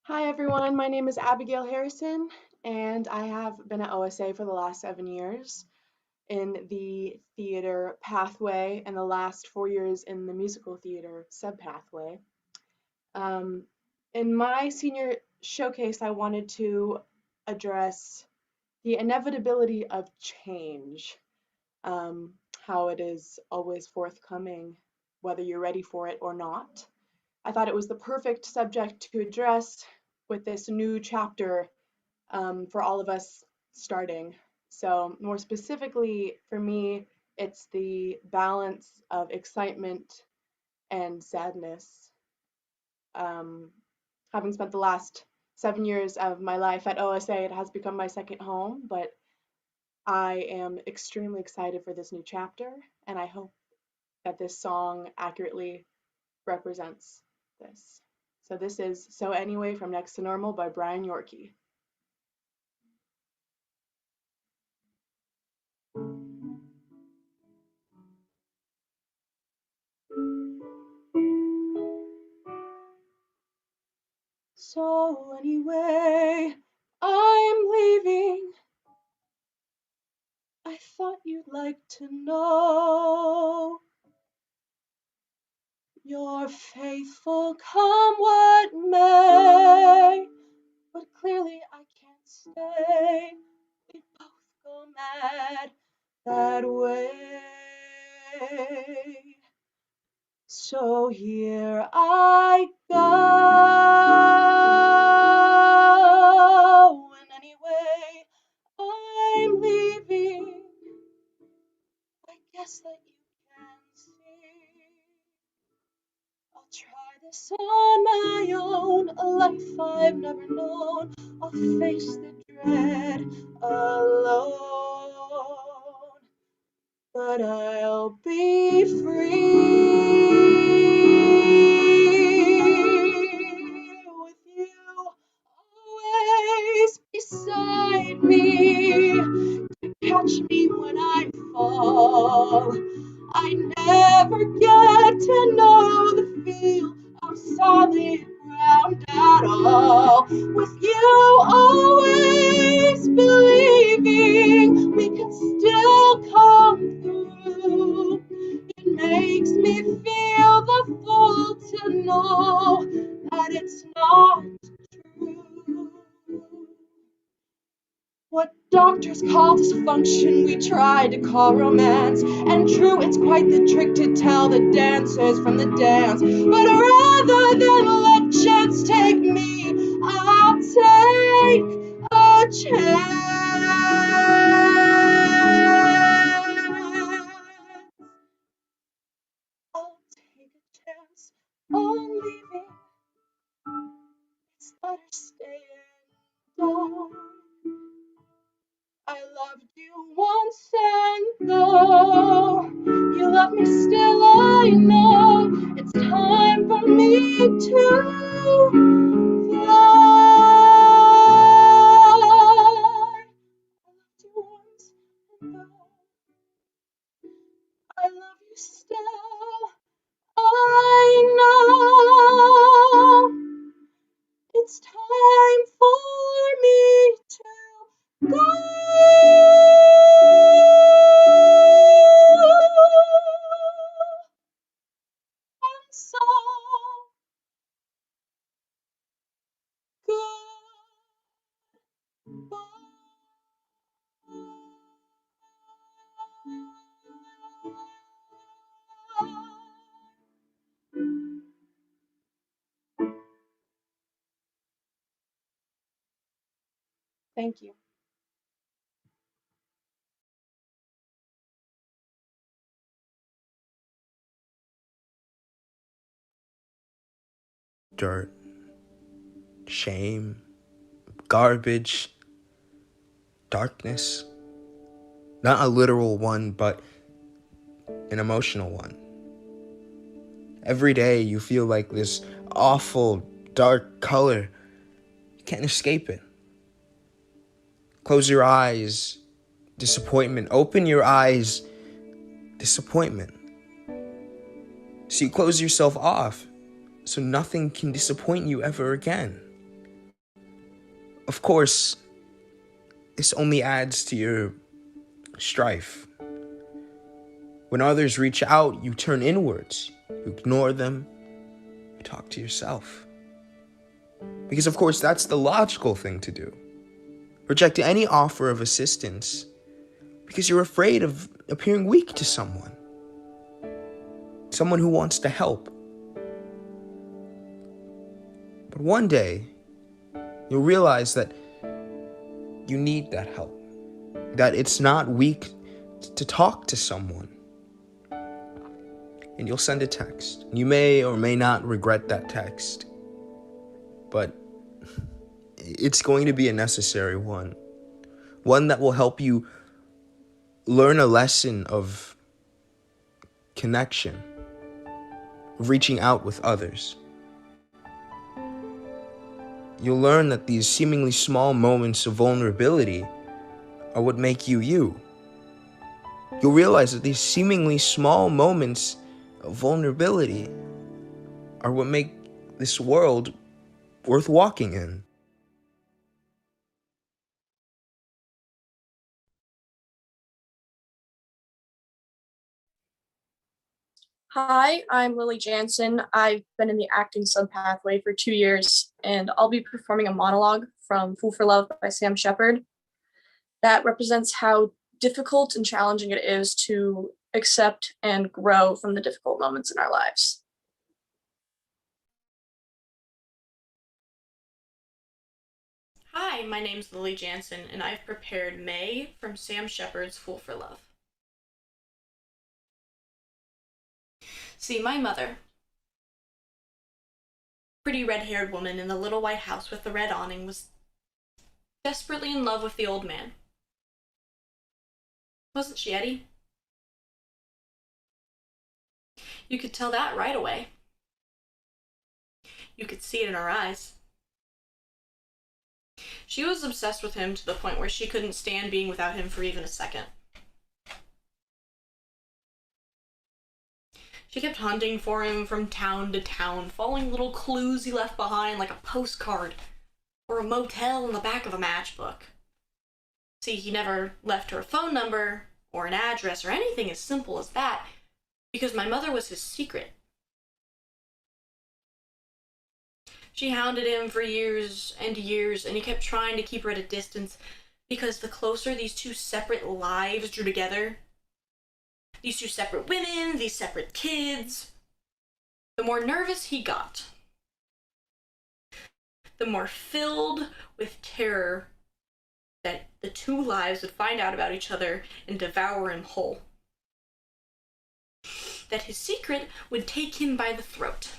Hi everyone, my name is Abigail Harrison and I have been at OSA for the last 7 years in the theater pathway and the last 4 years in the musical theater sub-pathway. In my senior showcase, I wanted to address the inevitability of change, how it is always forthcoming, whether you're ready for it or not. I thought it was the perfect subject to address with this new chapter for all of us starting. So more specifically for me, it's the balance of excitement and sadness. Having spent the last 7 years of my life at OSA, it has become my second home, but I am extremely excited for this new chapter, and I hope that this song accurately represents this. So this is So Anyway from Next to Normal by Brian Yorkie. So anyway, I'm leaving. I thought you'd like to know. You're faithful come what may, but clearly I can't stay. We both go mad that way. So here I go, and anyway, I'm leaving. I guess that you can see. I'll try this on my own, a life I've never known. I'll face the dread alone, but I'll be free. With you always beside me to catch me when I fall. I never get to know the feel of solid ground at all. With you always believing we can still come through. It makes me feel the full to know that it's not true. What doctors call dysfunction, we try to call romance. And true, it's quite the trick to tell the dancers from the dance. But rather than let chance take me, I'll take a chance. I'll take a chance on leaving. It's better staying down. I loved you once, and though you you love me still, I know it's time for me to fly. I love you still, I know it's time for me to go. And so thank you. Dirt, shame, garbage, darkness. Not a literal one, but an emotional one. Every day you feel like this awful, dark color. You can't escape it. Close your eyes, disappointment. Open your eyes, disappointment. So you close yourself off, so nothing can disappoint you ever again. Of course, this only adds to your strife. When others reach out, you turn inwards. You ignore them. You talk to yourself. Because of course, that's the logical thing to do. Reject any offer of assistance because you're afraid of appearing weak to someone. Someone who wants to help. But one day, you'll realize that you need that help. That it's not weak to talk to someone. And you'll send a text. You may or may not regret that text. But it's going to be a necessary one. One that will help you learn a lesson of connection, of reaching out with others. You'll learn that these seemingly small moments of vulnerability are what make you you. You'll realize that these seemingly small moments of vulnerability are what make this world worth walking in. Hi, I'm Lily Jansen. I've been in the acting subpathway for 2 years, and I'll be performing a monologue from Fool for Love by Sam Shepard that represents how difficult and challenging it is to accept and grow from the difficult moments in our lives. Hi, my name's Lily Jansen, and I've prepared May from Sam Shepard's Fool for Love. See, my mother, pretty red-haired woman in the little white house with the red awning, was desperately in love with the old man. Wasn't she, Eddie? You could tell that right away. You could see it in her eyes. She was obsessed with him to the point where she couldn't stand being without him for even a second. She kept hunting for him from town to town, following little clues he left behind like a postcard or a motel in the back of a matchbook. See, he never left her a phone number or an address or anything as simple as that, because my mother was his secret. She hounded him for years and years, and he kept trying to keep her at a distance, because the closer these two separate lives drew together, these two separate women, these separate kids, the more nervous he got. The more filled with terror that the two lives would find out about each other and devour him whole. That his secret would take him by the throat.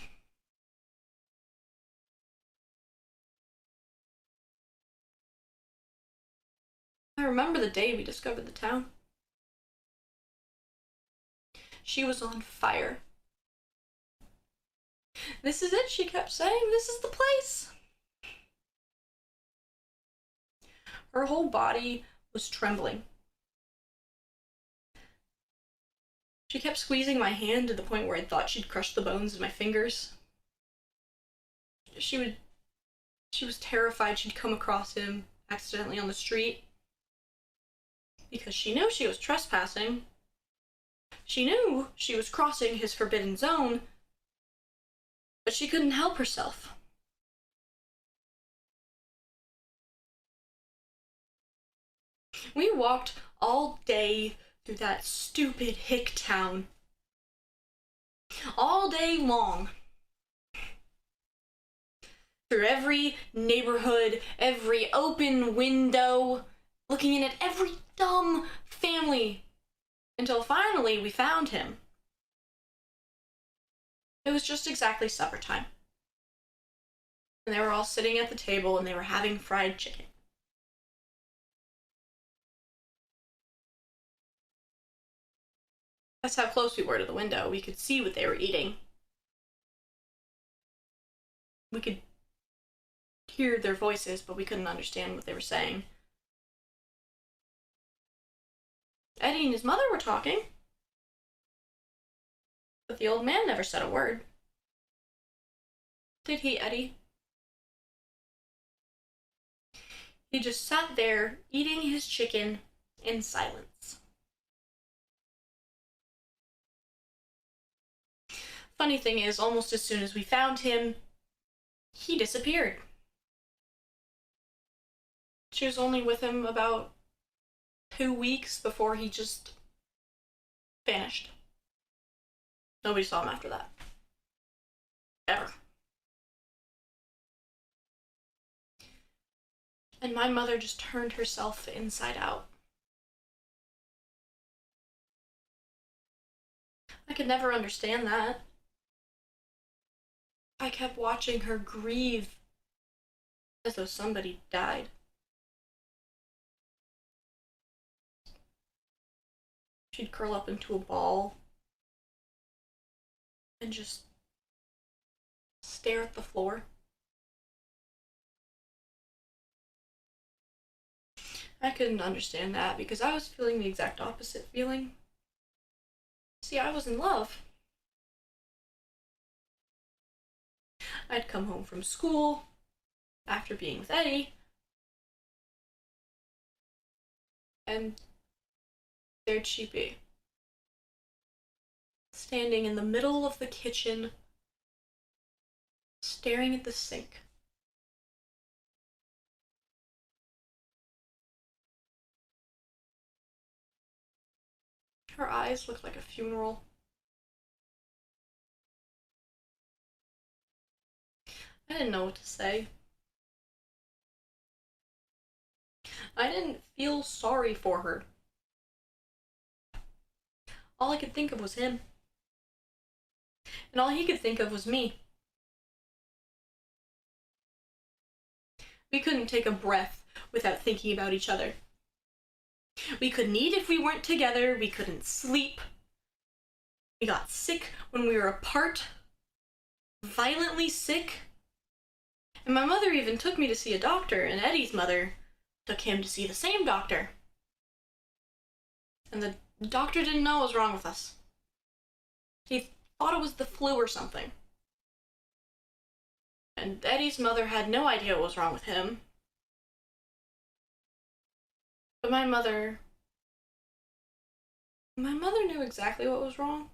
I remember the day we discovered the town. She was on fire. This is it, she kept saying. This is the place. Her whole body was trembling. She kept squeezing my hand to the point where I thought she'd crush the bones in my fingers. She was terrified she'd come across him accidentally on the street because she knew she was trespassing. She knew she was crossing his forbidden zone, but she couldn't help herself. We walked all day through that stupid hick town. All day long. Through every neighborhood, every open window, looking in at every dumb family, until finally we found him. It was just exactly supper time. And they were all sitting at the table and they were having fried chicken. That's how close we were to the window. We could see what they were eating. We could hear their voices, but we couldn't understand what they were saying. Eddie and his mother were talking, but the old man never said a word. Did he, Eddie? He just sat there eating his chicken in silence. Funny thing is, almost as soon as we found him, he disappeared. She was only with him about 2 weeks before he just vanished. Nobody saw him after that. Ever. And my mother just turned herself inside out. I could never understand that. I kept watching her grieve as though somebody died. She'd curl up into a ball and just stare at the floor. I couldn't understand that because I was feeling the exact opposite feeling. See, I was in love. I'd come home from school after being with Eddie, and there'd she be, standing in the middle of the kitchen, staring at the sink. Her eyes looked like a funeral. I didn't know what to say. I didn't feel sorry for her. All I could think of was him. And all he could think of was me. We couldn't take a breath without thinking about each other. We couldn't eat if we weren't together. We couldn't sleep. We got sick when we were apart. Violently sick. And my mother even took me to see a doctor, and Eddie's mother took him to see the same doctor. And the doctor didn't know what was wrong with us. He thought it was the flu or something. And Eddie's mother had no idea what was wrong with him. But my mother knew exactly what was wrong.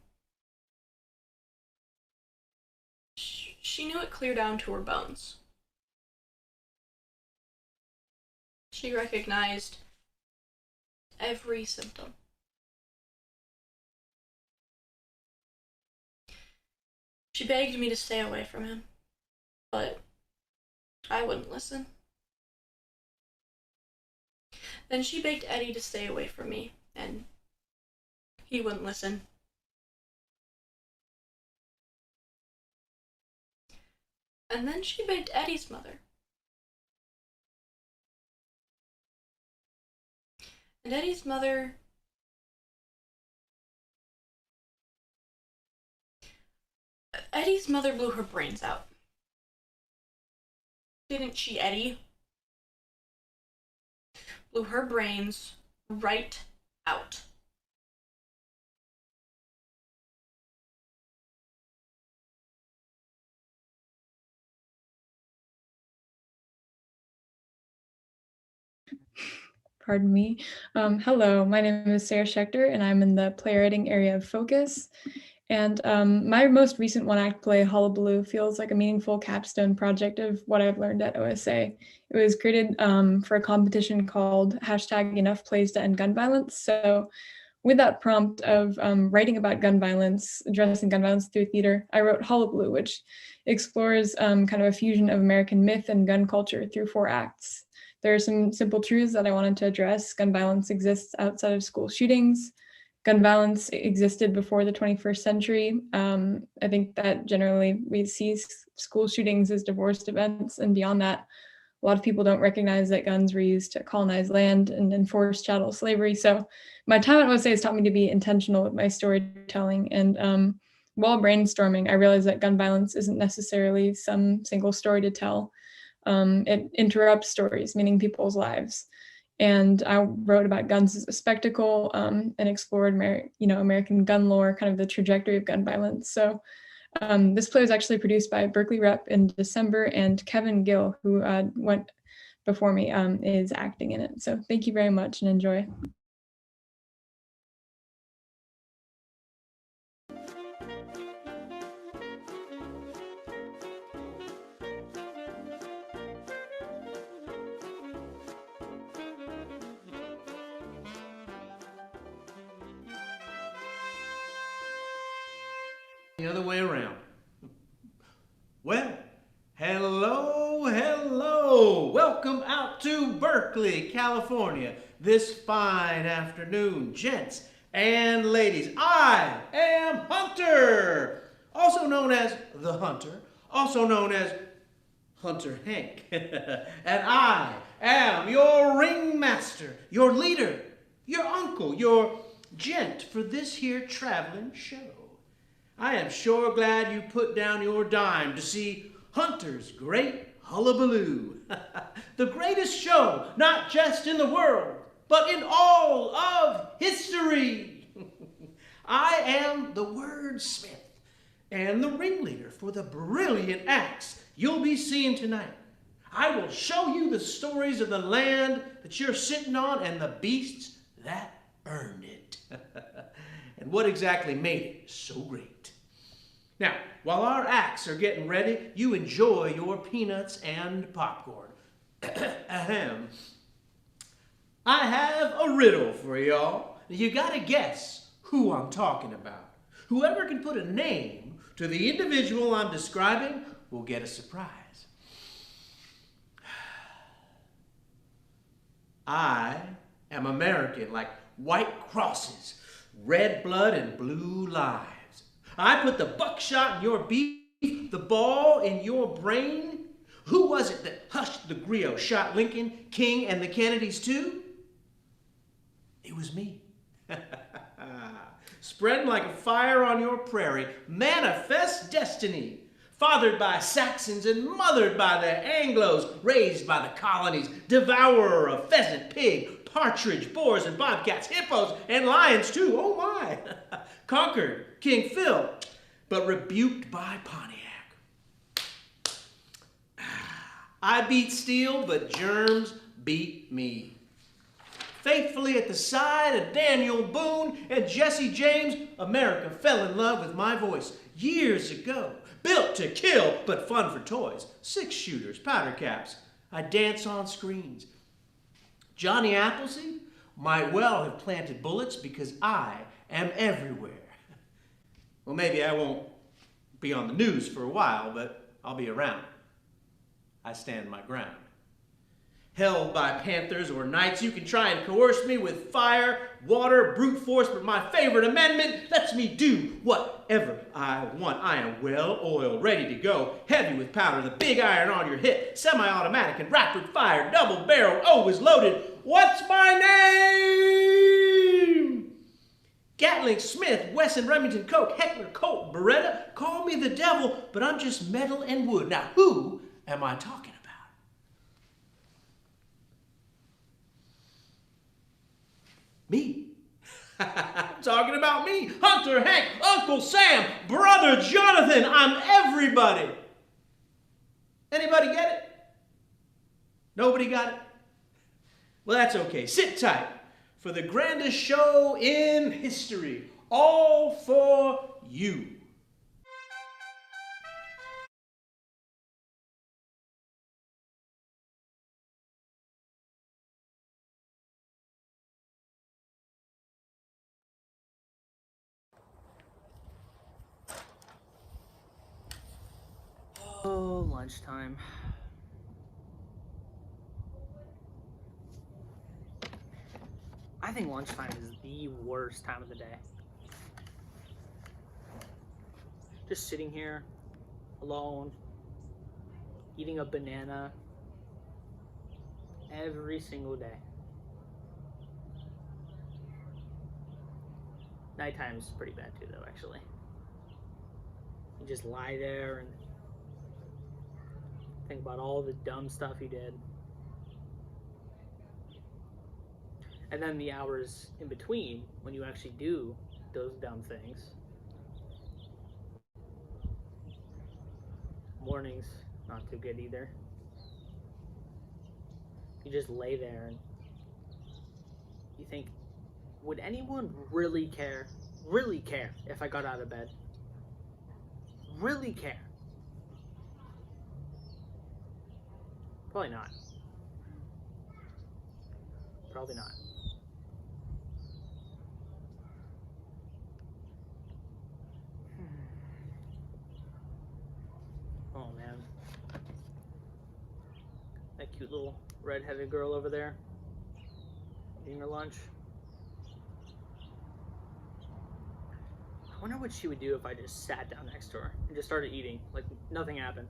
She knew it clear down to her bones. She recognized every symptom. She begged me to stay away from him, but I wouldn't listen. Then she begged Eddie to stay away from me, and he wouldn't listen. And then she begged Eddie's mother. And Eddie's mother Eddie's mother blew her brains out. Didn't she, Eddie? Blew her brains right out. Pardon me. Hello, my name is Sarah Schechter, and I'm in the playwriting area of focus. And my most recent one-act play, Hullabaloo, feels like a meaningful capstone project of what I've learned at OSA. It was created for a competition called #Enough Plays to End Gun Violence. So with that prompt of writing about gun violence, addressing gun violence through theater, I wrote Hullabaloo, which explores kind of a fusion of American myth and gun culture through 4 acts. There are some simple truths that I wanted to address. Gun violence exists outside of school shootings. Gun violence existed before the 21st century. I think that generally we see school shootings as divorced events, and beyond that, a lot of people don't recognize that guns were used to colonize land and enforce chattel slavery. So my time at OSA has taught me to be intentional with my storytelling. And while brainstorming, I realized that gun violence isn't necessarily some single story to tell. It interrupts stories, meaning people's lives. And I wrote about guns as a spectacle and explored American gun lore, kind of the trajectory of gun violence. So this play was actually produced by Berkeley Rep in December, and Kevin Gill, who went before me, is acting in it. So thank you very much and enjoy. The other way around. Well, hello. Welcome out to Berkeley, California, this fine afternoon, gents and ladies. I am Hunter, also known as the Hunter, also known as Hunter Hank. And I am your ringmaster, your leader, your uncle, your gent for this here traveling show. I am sure glad you put down your dime to see Hunter's Great Hullabaloo. The greatest show, not just in the world, but in all of history. I am the wordsmith and the ringleader for the brilliant acts you'll be seeing tonight. I will show you the stories of the land that you're sitting on and the beasts that earned it. And what exactly made it so great. Now, while our acts are getting ready, you enjoy your peanuts and popcorn. Ahem. I have a riddle for y'all. You gotta guess who I'm talking about. Whoever can put a name to the individual I'm describing will get a surprise. I am American, like white crosses, red blood and blue lives. I put the buckshot in your beef, the ball in your brain. Who was it that hushed the griot, shot Lincoln, King, and the Kennedys too? It was me. Spreading like a fire on your prairie, manifest destiny. Fathered by Saxons and mothered by the Anglos, raised by the colonies, devourer of pheasant, pig, partridge, boars, and bobcats, hippos, and lions too, oh my. Conquered King Phil, but rebuked by Pontiac. I beat steel, but germs beat me. Faithfully at the side of Daniel Boone and Jesse James, America fell in love with my voice years ago. Built to kill, but fun for toys. 6-shooters, powder caps. I dance on screens. Johnny Appleseed might well have planted bullets because I am everywhere. Well, maybe I won't be on the news for a while, but I'll be around. I stand my ground. Held by panthers or knights, you can try and coerce me with fire, water, brute force, but my favorite amendment lets me do whatever I want. I am well oiled, ready to go, heavy with powder, the big iron on your hip, semi-automatic and rapid fire, double barrel, always loaded. What's my name? Gatling, Smith, Wesson, Remington, Coke, Heckler, Colt, Beretta, call me the devil, but I'm just metal and wood. Now, who am I talking about? Me. I'm talking about me. Hunter, Hank, Uncle Sam, Brother Jonathan. I'm everybody. Anybody get it? Nobody got it? Well, that's okay. Sit tight for the grandest show in history. All for you. Oh, lunchtime. I think lunchtime is the worst time of the day. Just sitting here, alone, eating a banana every single day. Nighttime's pretty bad too, though, actually. You just lie there and think about all the dumb stuff you did. And then the hours in between, when you actually do those dumb things. Mornings, not too good either. You just lay there and you think, would anyone really care if I got out of bed? Really care? Probably not. Probably not. Oh man. That cute little red-headed girl over there eating her lunch. I wonder what she would do if I just sat down next to her and just started eating, like nothing happened.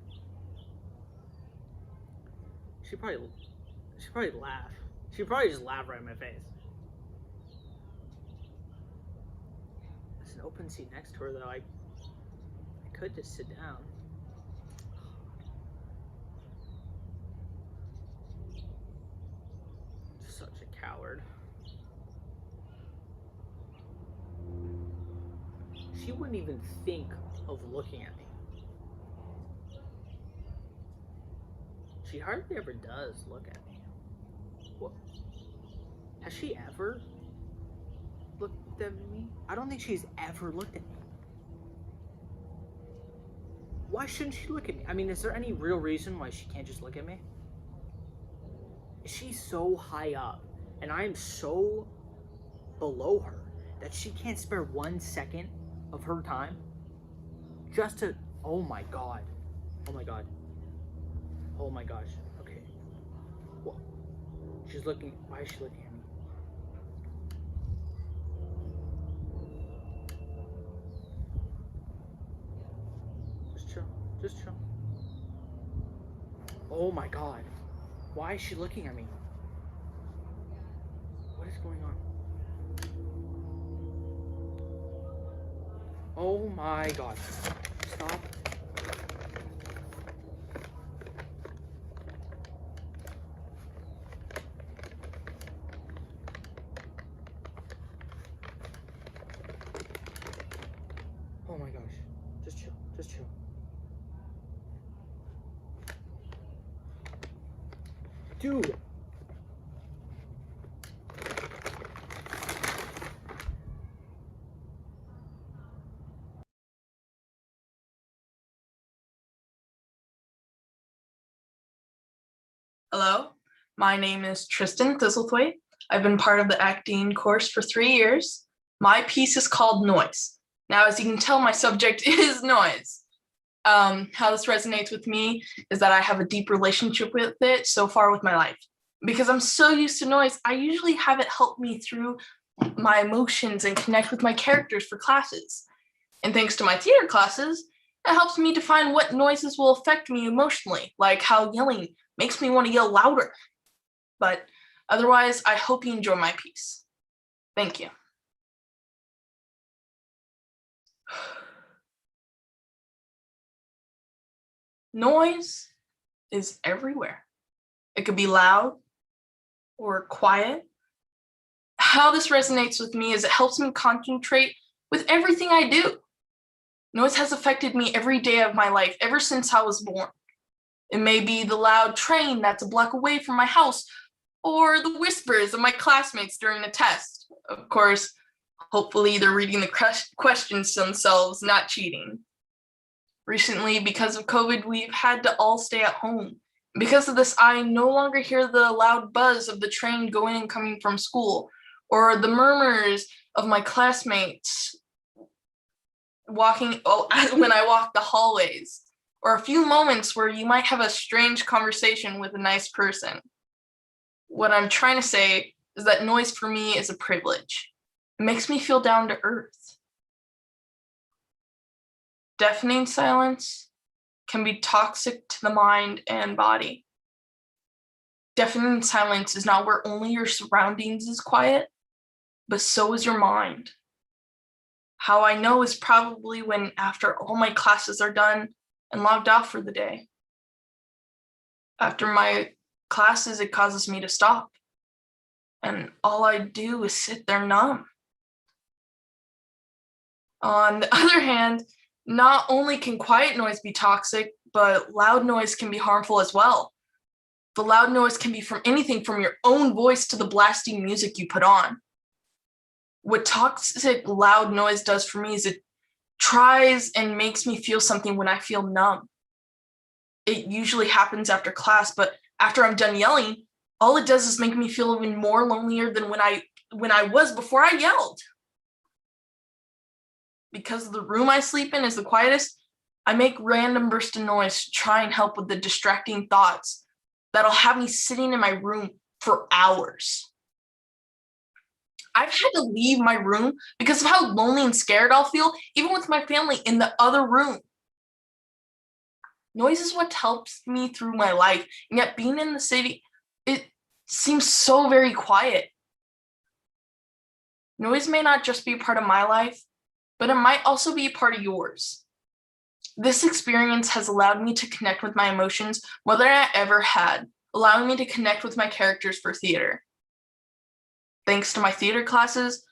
She'd probably laugh. She'd probably just laugh right in my face. There's an open seat next to her though. I could just sit down. Such a coward. She wouldn't even think of looking at me. She hardly ever does look at me. What? Has she ever looked at me? I don't think she's ever looked at me. Why shouldn't she look at me? I mean, is there any real reason why she can't just look at me? She's so high up, and I am so below her that she can't spare 1 second of her time just to, oh my god. Oh my god. Oh my gosh. Okay. Whoa. She's looking, why is she looking at me? Just chill. Just chill. Oh my god. Why is she looking at me? What is going on? Oh my god. Stop. Oh my gosh. Just chill. Just chill. Dude. Hello, my name is Tristan Thistlethwaite. I've been part of the acting course for 3 years. My piece is called Noise. Now, as you can tell, my subject is noise. How this resonates with me is that I have a deep relationship with it so far with my life. Because I'm so used to noise, I usually have it help me through my emotions and connect with my characters for classes. And thanks to my theater classes, it helps me define what noises will affect me emotionally, like how yelling makes me want to yell louder. But otherwise, I hope you enjoy my piece. Thank you. Noise is everywhere. It could be loud or quiet. How this resonates with me is it helps me concentrate with everything I do. Noise has affected me every day of my life, ever since I was born. It may be the loud train that's a block away from my house, or the whispers of my classmates during a test. Of course, hopefully they're reading the questions themselves, not cheating. Recently, because of COVID, we've had to all stay at home. Because of this, I no longer hear the loud buzz of the train going and coming from school, or the murmurs of my classmates when I walk the hallways, or a few moments where you might have a strange conversation with a nice person. What I'm trying to say is that noise for me is a privilege. It makes me feel down to earth. Deafening silence can be toxic to the mind and body. Deafening silence is not where only your surroundings is quiet, but so is your mind. How I know is probably when after all my classes are done and logged off for the day. After my classes, it causes me to stop. And all I do is sit there numb. On the other hand, not only can quiet noise be toxic, but loud noise can be harmful as well. The loud noise can be from anything from your own voice to the blasting music you put on. What toxic loud noise does for me is it tries and makes me feel something when I feel numb. It usually happens after class, but after I'm done yelling, all it does is make me feel even more lonelier than when I was before I yelled. Because the room I sleep in is the quietest, I make random bursts of noise to try and help with the distracting thoughts that'll have me sitting in my room for hours. I've had to leave my room because of how lonely and scared I'll feel, even with my family in the other room. Noise is what helps me through my life, and yet being in the city, it seems so very quiet. Noise may not just be a part of my life, but it might also be a part of yours. This experience has allowed me to connect with my emotions more than I ever had, allowing me to connect with my characters for theater. Thanks to my theater classes,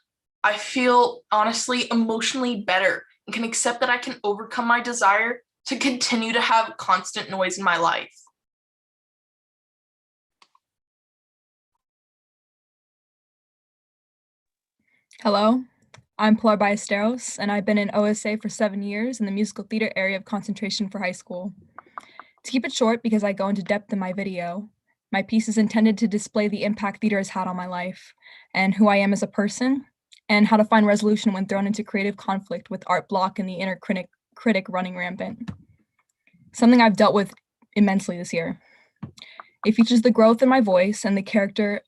I feel honestly emotionally better and can accept that I can overcome my desire to continue to have constant noise in my life. Hello, I'm Pilar Ballesteros, and I've been in OSA for 7 years in the musical theater area of concentration for high school. To keep it short, because I go into depth in my video, my piece is intended to display the impact theater has had on my life, and who I am as a person, and how to find resolution when thrown into creative conflict with art block and the inner critic running rampant. Something I've dealt with immensely this year. It features the growth in my voice and the character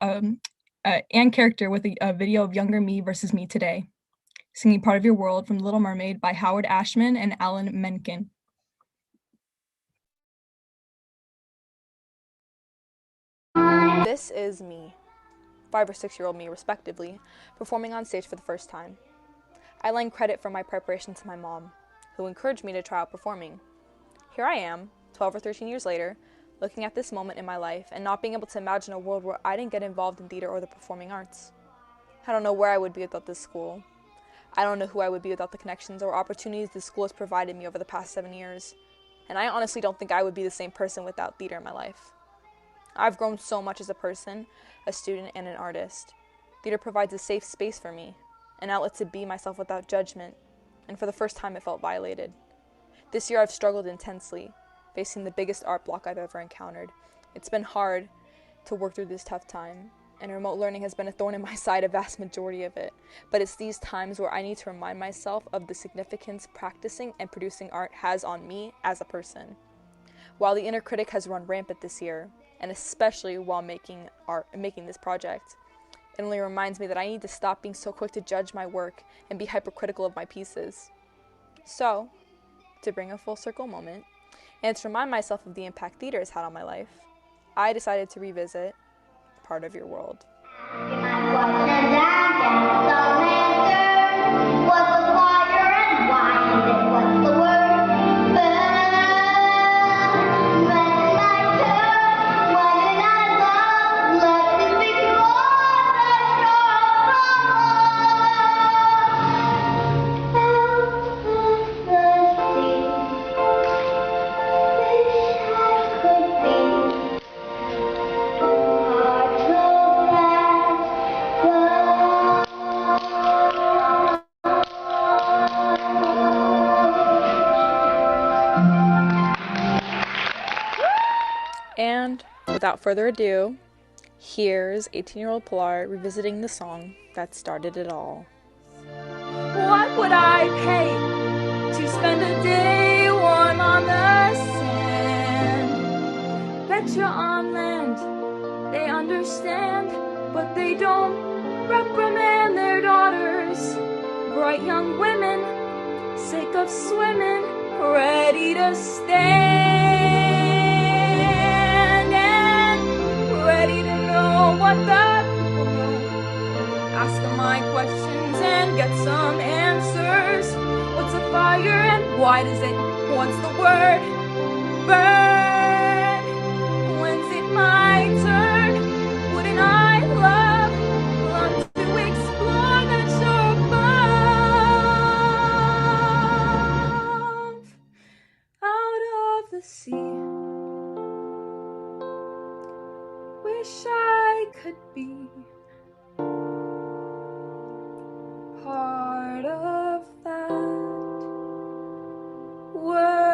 with a video of younger me versus me today, singing Part of Your World from Little Mermaid by Howard Ashman and Alan Menken. This is me, 5 or 6-year-old me respectively, performing on stage for the first time. I lend credit for my preparation to my mom, who encouraged me to try out performing. Here I am, 12 or 13 years later, looking at this moment in my life and not being able to imagine a world where I didn't get involved in theater or the performing arts. I don't know where I would be without this school. I don't know who I would be without the connections or opportunities this school has provided me over the past 7 years. And I honestly don't think I would be the same person without theater in my life. I've grown so much as a person, a student, and an artist. Theater provides a safe space for me, an outlet to be myself without judgment, and for the first time it felt violated. This year I've struggled intensely, facing the biggest art block I've ever encountered. It's been hard to work through this tough time, and remote learning has been a thorn in my side a vast majority of it. But it's these times where I need to remind myself of the significance practicing and producing art has on me as a person. While the inner critic has run rampant this year, and especially while making this project, it only reminds me that I need to stop being so quick to judge my work and be hypercritical of my pieces. So, to bring a full circle moment, and to remind myself of the impact theater has had on my life, I decided to revisit Part of Your World. Was the fire and why And without further ado, here's 18-year-old Pilar revisiting the song that started it all. What would I pay to spend a day warm on the sand? Bet you on land they understand, but they don't reprimand their daughters. Bright young women, sick of swimming, ready to stand and ready to know what the people know. Ask them my questions and get some answers. What's a fire and why does it? What's the word? Burn. When's it my turn? Wouldn't I love to explore that shore above? Out of the sea. Wish I could be part of that world.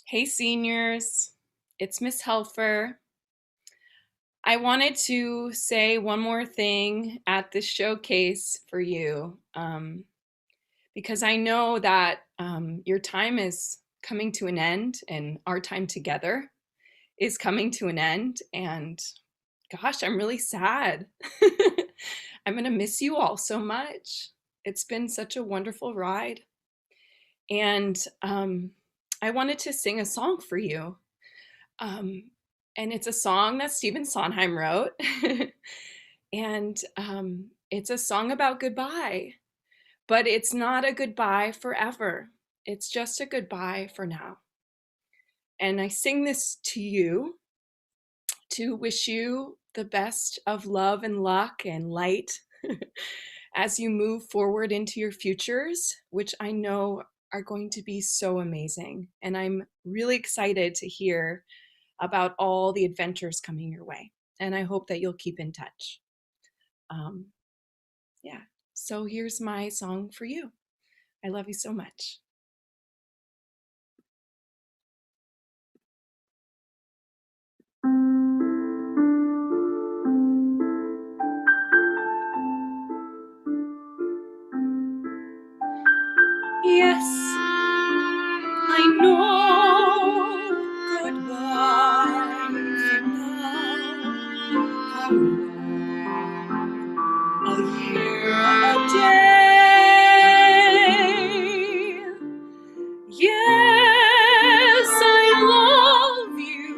Hey seniors, it's Miss Helfer. I wanted to say one more thing at this showcase for you, because I know that your time is coming to an end and our time together is coming to an end, and gosh, I'm really sad. I'm gonna miss you all so much. It's been such a wonderful ride. And I wanted to sing a song for you. And it's a song that Stephen Sondheim wrote. And it's a song about goodbye, but it's not a goodbye forever. It's just a goodbye for now. And I sing this to you to wish you the best of love and luck and light as you move forward into your futures, which I know are going to be so amazing. And I'm really excited to hear about all the adventures coming your way. And I hope that you'll keep in touch. Yeah, so here's my song for you. I love you so much. Yes, I know goodbye for now. A year, a day. Yes, I love you.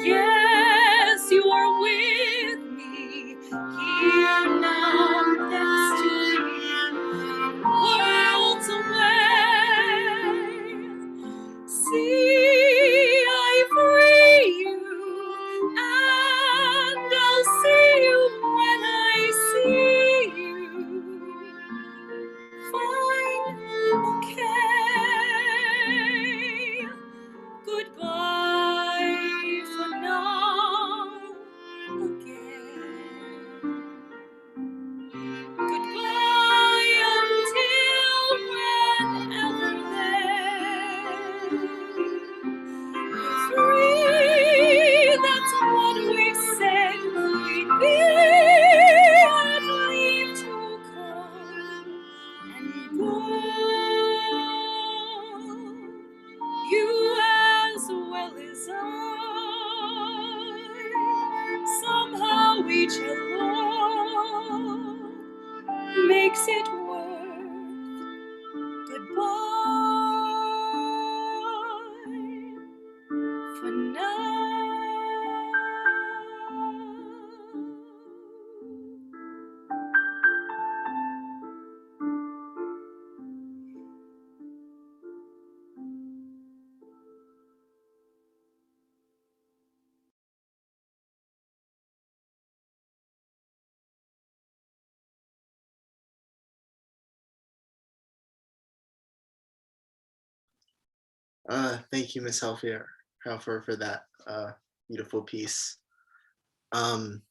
Yes, you are with me here now, next to me, worlds away. See, I free you, and I'll see Thank you, Miss Helfer, for that beautiful piece. I'm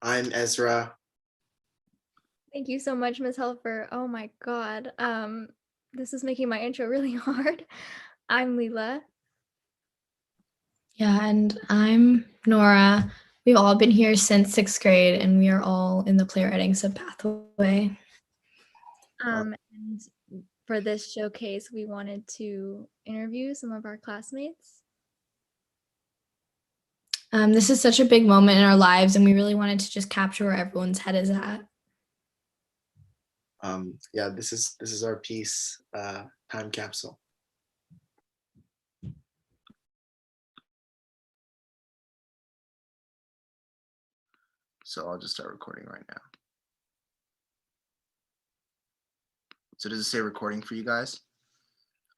Ezra. Thank you so much, Ms. Helfer. Oh my God. This is making my intro really hard. I'm Leela. Yeah, and I'm Nora. We've all been here since 6th grade, and we are all in the playwriting subpathway. And for this showcase, we wanted to interview some of our classmates. This is such a big moment in our lives, and we really wanted to just capture where everyone's head is at. Yeah, this is our piece, time capsule. So I'll just start recording right now. So does it say recording for you guys?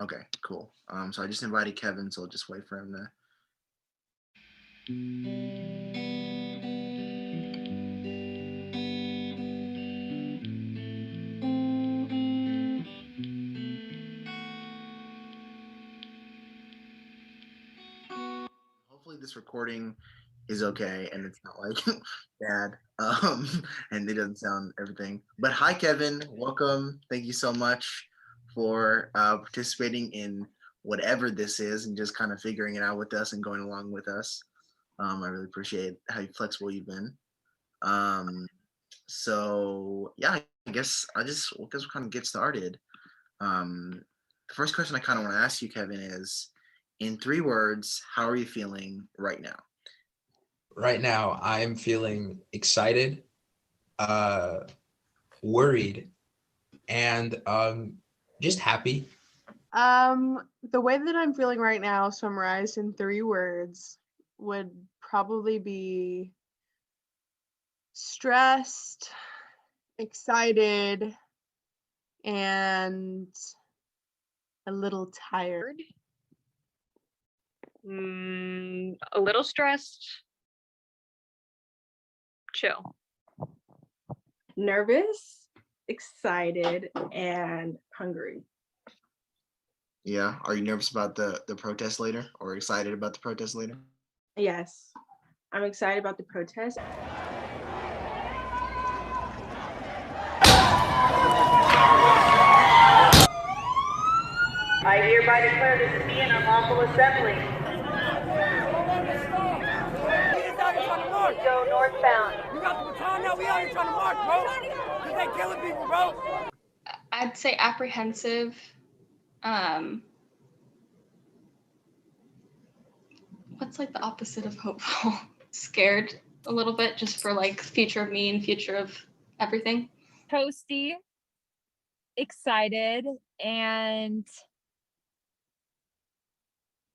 Okay, cool. So I just invited Kevin, so I'll just wait for him to. Hopefully this recording is okay and it's not like bad, and it doesn't sound everything. But hi, Kevin, welcome. Thank you so much for participating in whatever this is and just kind of figuring it out with us and going along with us. I really appreciate how flexible you've been. So yeah, I guess we'll kind of get started. The first question I kind of want to ask you, Kevin, is in 3 words, how are you feeling right now? Right now, I'm feeling excited, worried, and just happy. The way that I'm feeling right now, summarized in 3 words, would probably be stressed, excited, and a little tired. A little stressed, chill. Nervous, excited, and hungry. Yeah. Are you nervous about the protest later or excited about the protest later? Yes, I'm excited about the protest. I hereby declare this to be an unlawful assembly. Go northbound. You got the baton now, we out here trying to march, bro. Cause they killing people, bro. I'd say apprehensive. What's like the opposite of hopeful? Scared a little bit, just for like future of me and future of everything. Toasty, excited, and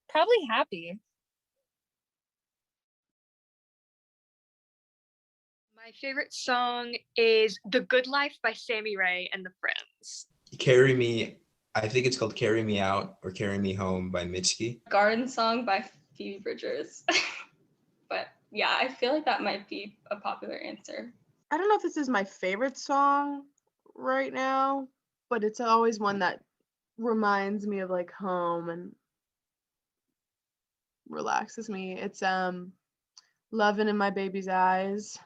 probably happy. My favorite song is The Good Life by Sammy Ray and the Friends. Carry Me, I think it's called Carry Me Out or Carry Me Home by Mitski. Garden Song by Phoebe Bridgers. But yeah, I feel like that might be a popular answer. I don't know if this is my favorite song right now, but it's always one that reminds me of like home and relaxes me. It's Lovin' in My Baby's Eyes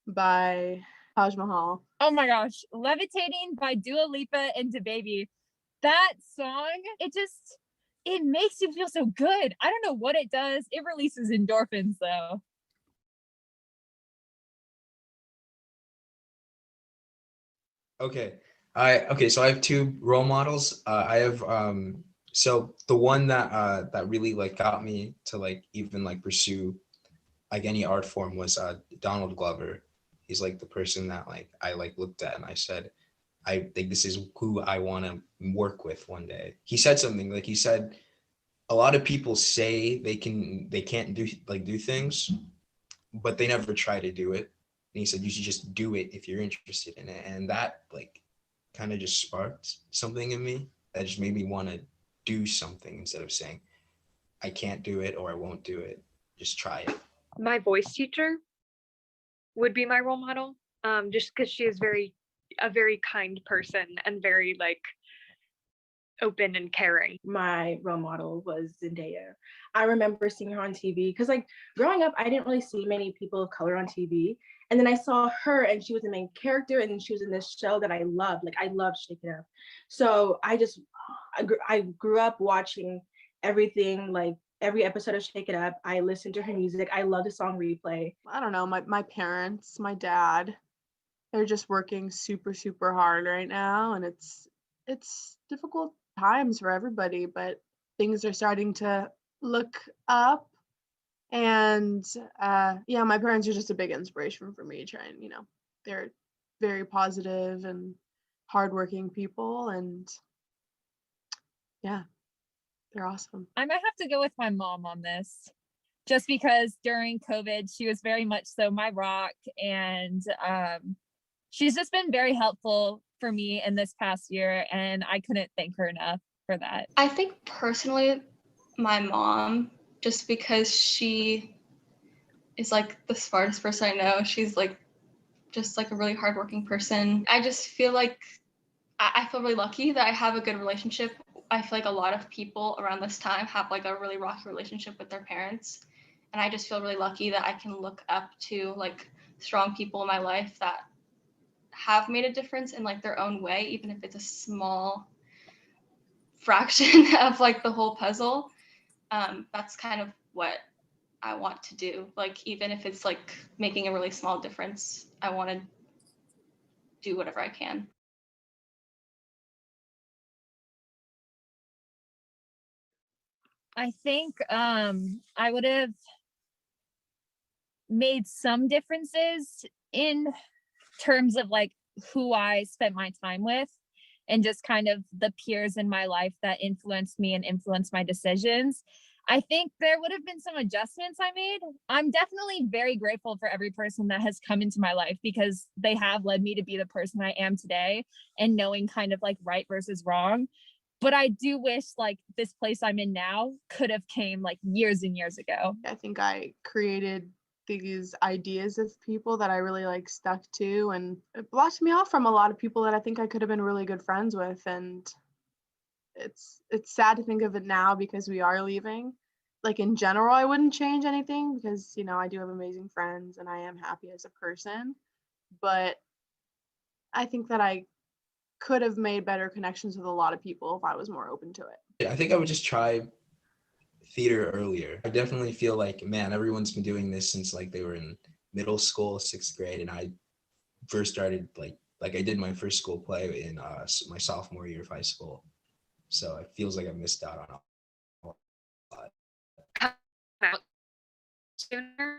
by Taj Mahal. Oh my gosh, Levitating by Dua Lipa and DaBaby. That song, it makes you feel so good. I don't know what it does. It releases endorphins though. Okay. So I have 2 role models. I have so the one that really like got me to like even like pursue like any art form was Donald Glover. He's like the person that like I like looked at and I said, I think this is who I want to work with one day. He said something like, he said, a lot of people say they can't do things, but they never try to do it. And he said, you should just do it if you're interested in it. And that like kind of just sparked something in me that just made me want to do something instead of saying, I can't do it or I won't do it. Just try it. My voice teacher would be my role model, just because she is a very kind person and very like open and caring. My role model was Zendaya. I remember seeing her on TV because, like, growing up, I didn't really see many people of color on TV. And then I saw her, and she was the main character, and she was in this show that I loved. Like, I loved Shake It Up. So I grew up watching everything, like every episode of Shake It Up. I listened to her music. I love the song Replay. I don't know, my parents, my dad, they're just working super, super hard right now, and it's difficult times for everybody, but things are starting to look up. And yeah, my parents are just a big inspiration for me, trying, they're very positive and hardworking people, and yeah, they're awesome. I might have to go with my mom on this, just because during COVID, she was very much so my rock, and she's just been very helpful for me in this past year, and I couldn't thank her enough for that. I think personally, my mom, just because she is like the smartest person I know. She's like just like a really hardworking person. I just feel like I feel really lucky that I have a good relationship. I feel like a lot of people around this time have like a really rocky relationship with their parents. And I just feel really lucky that I can look up to like strong people in my life that have made a difference in like their own way, even if it's a small fraction of like the whole puzzle. That's kind of what I want to do. Like, even if it's like making a really small difference, I want to do whatever I can. I think I would have made some differences in terms of like who I spent my time with, and just kind of the peers in my life that influenced me and influenced my decisions. I think there would have been some adjustments I made. I'm definitely very grateful for every person that has come into my life, because they have led me to be the person I am today and knowing kind of like right versus wrong. But I do wish like this place I'm in now could have came like years and years ago. I think I created these ideas of people that I really like stuck to, and it blocked me off from a lot of people that I think I could have been really good friends with. And it's sad to think of it now because we are leaving. Like in general, I wouldn't change anything because, I do have amazing friends and I am happy as a person. But I think that I could have made better connections with a lot of people if I was more open to it. I think I would just try theater earlier. I definitely feel like, man, everyone's been doing this since like they were in middle school, 6th grade, and I first started like I did my first school play in my sophomore year of high school. So it feels like I missed out on a lot. Sooner.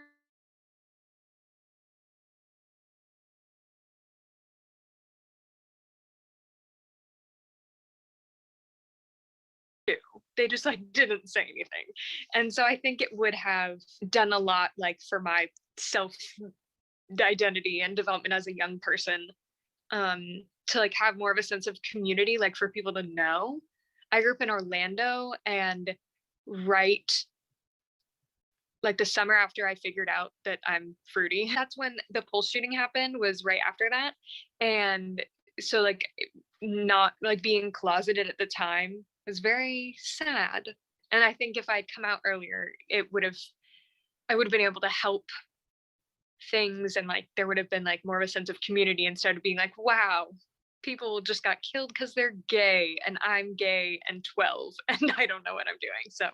They just like didn't say anything. And so I think it would have done a lot like for my self identity and development as a young person, to like have more of a sense of community, like for people to know. I grew up in Orlando, and right like the summer after I figured out that I'm fruity, that's when the pulse shooting happened, was right after that. And so like not like being closeted at the time was very sad. And I think if I'd come out earlier, I would have been able to help things, and like there would have been like more of a sense of community instead of being like, wow, people just got killed because they're gay and I'm gay and 12 and I don't know what I'm doing. So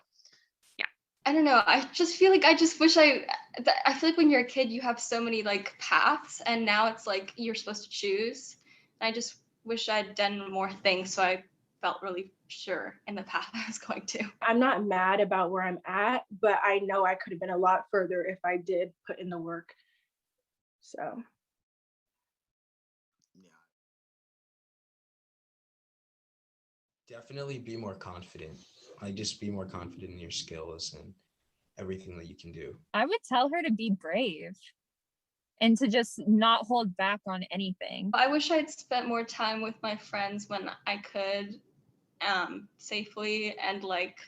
yeah. I don't know. I just feel like I feel like when you're a kid, you have so many like paths, and now it's like you're supposed to choose. And I just wish I'd done more things so I felt really sure in the path I was going to. I'm not mad about where I'm at, but I know I could have been a lot further if I did put in the work. So. Definitely be more confident. Like just be more confident in your skills and everything that you can do. I would tell her to be brave and to just not hold back on anything. I wish I'd spent more time with my friends when I could, safely, and like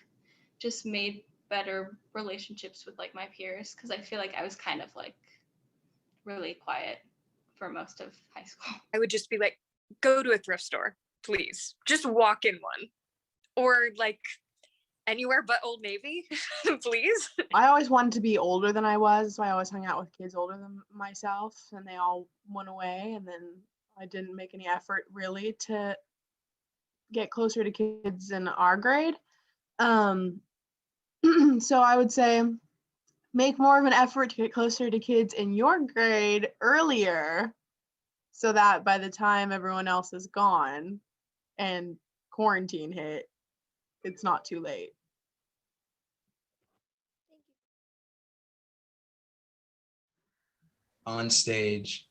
just made better relationships with like my peers, because I feel like I was kind of like really quiet for most of high school. I would just be like, go to a thrift store, please. Just walk in one. or like anywhere but Old Navy, please. I always wanted to be older than I was, so I always hung out with kids older than myself, and they all went away, and then I didn't make any effort really to get closer to kids in our grade. So I would say make more of an effort to get closer to kids in your grade earlier, so that by the time everyone else is gone and quarantine hit, it's not too late. On stage,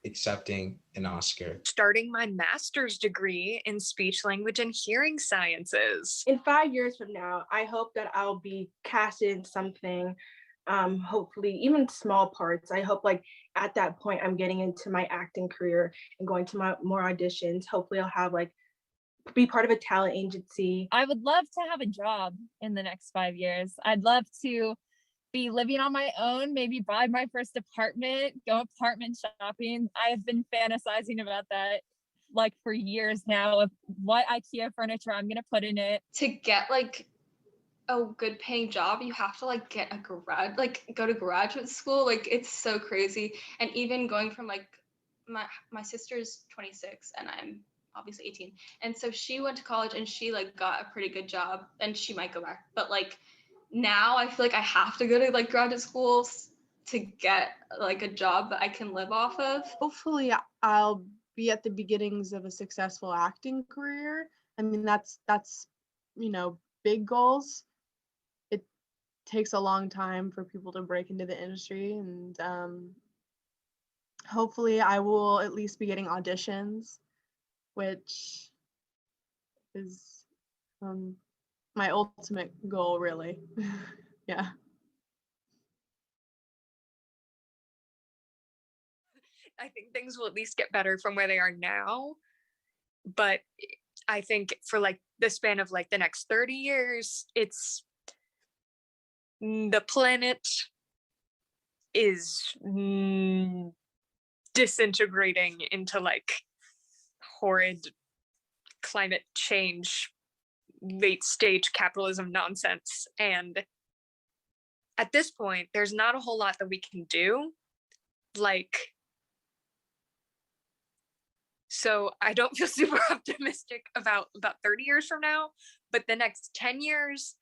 accepting an Oscar. Starting my master's degree in speech, language, and hearing sciences. In 5 years from now, I hope that I'll be cast in something, hopefully even small parts. I hope like at that point I'm getting into my acting career and going to more auditions. Hopefully I'll have like be part of a talent agency. I would love to have a job in the next 5 years. I'd love to be living on my own, maybe buy my first apartment, go apartment shopping. I have been fantasizing about that like for years now, of what IKEA furniture I'm gonna put in it. To get like a good paying job, you have to like get a go to graduate school. Like it's so crazy. And even going from like my sister's 26 and I'm obviously 18. And so she went to college and she like got a pretty good job and she might go back. But like now I feel like I have to go to like graduate schools to get like a job that I can live off of. Hopefully I'll be at the beginnings of a successful acting career. I mean, that's big goals. It takes a long time for people to break into the industry, and hopefully I will at least be getting auditions, which is my ultimate goal, really. Yeah. I think things will at least get better from where they are now. But I think for like the span of like the next 30 years, it's the planet is disintegrating into like horrid climate change, late stage capitalism nonsense. And at this point, there's not a whole lot that we can do. So I don't feel super optimistic about 30 years from now, but the next 10 years,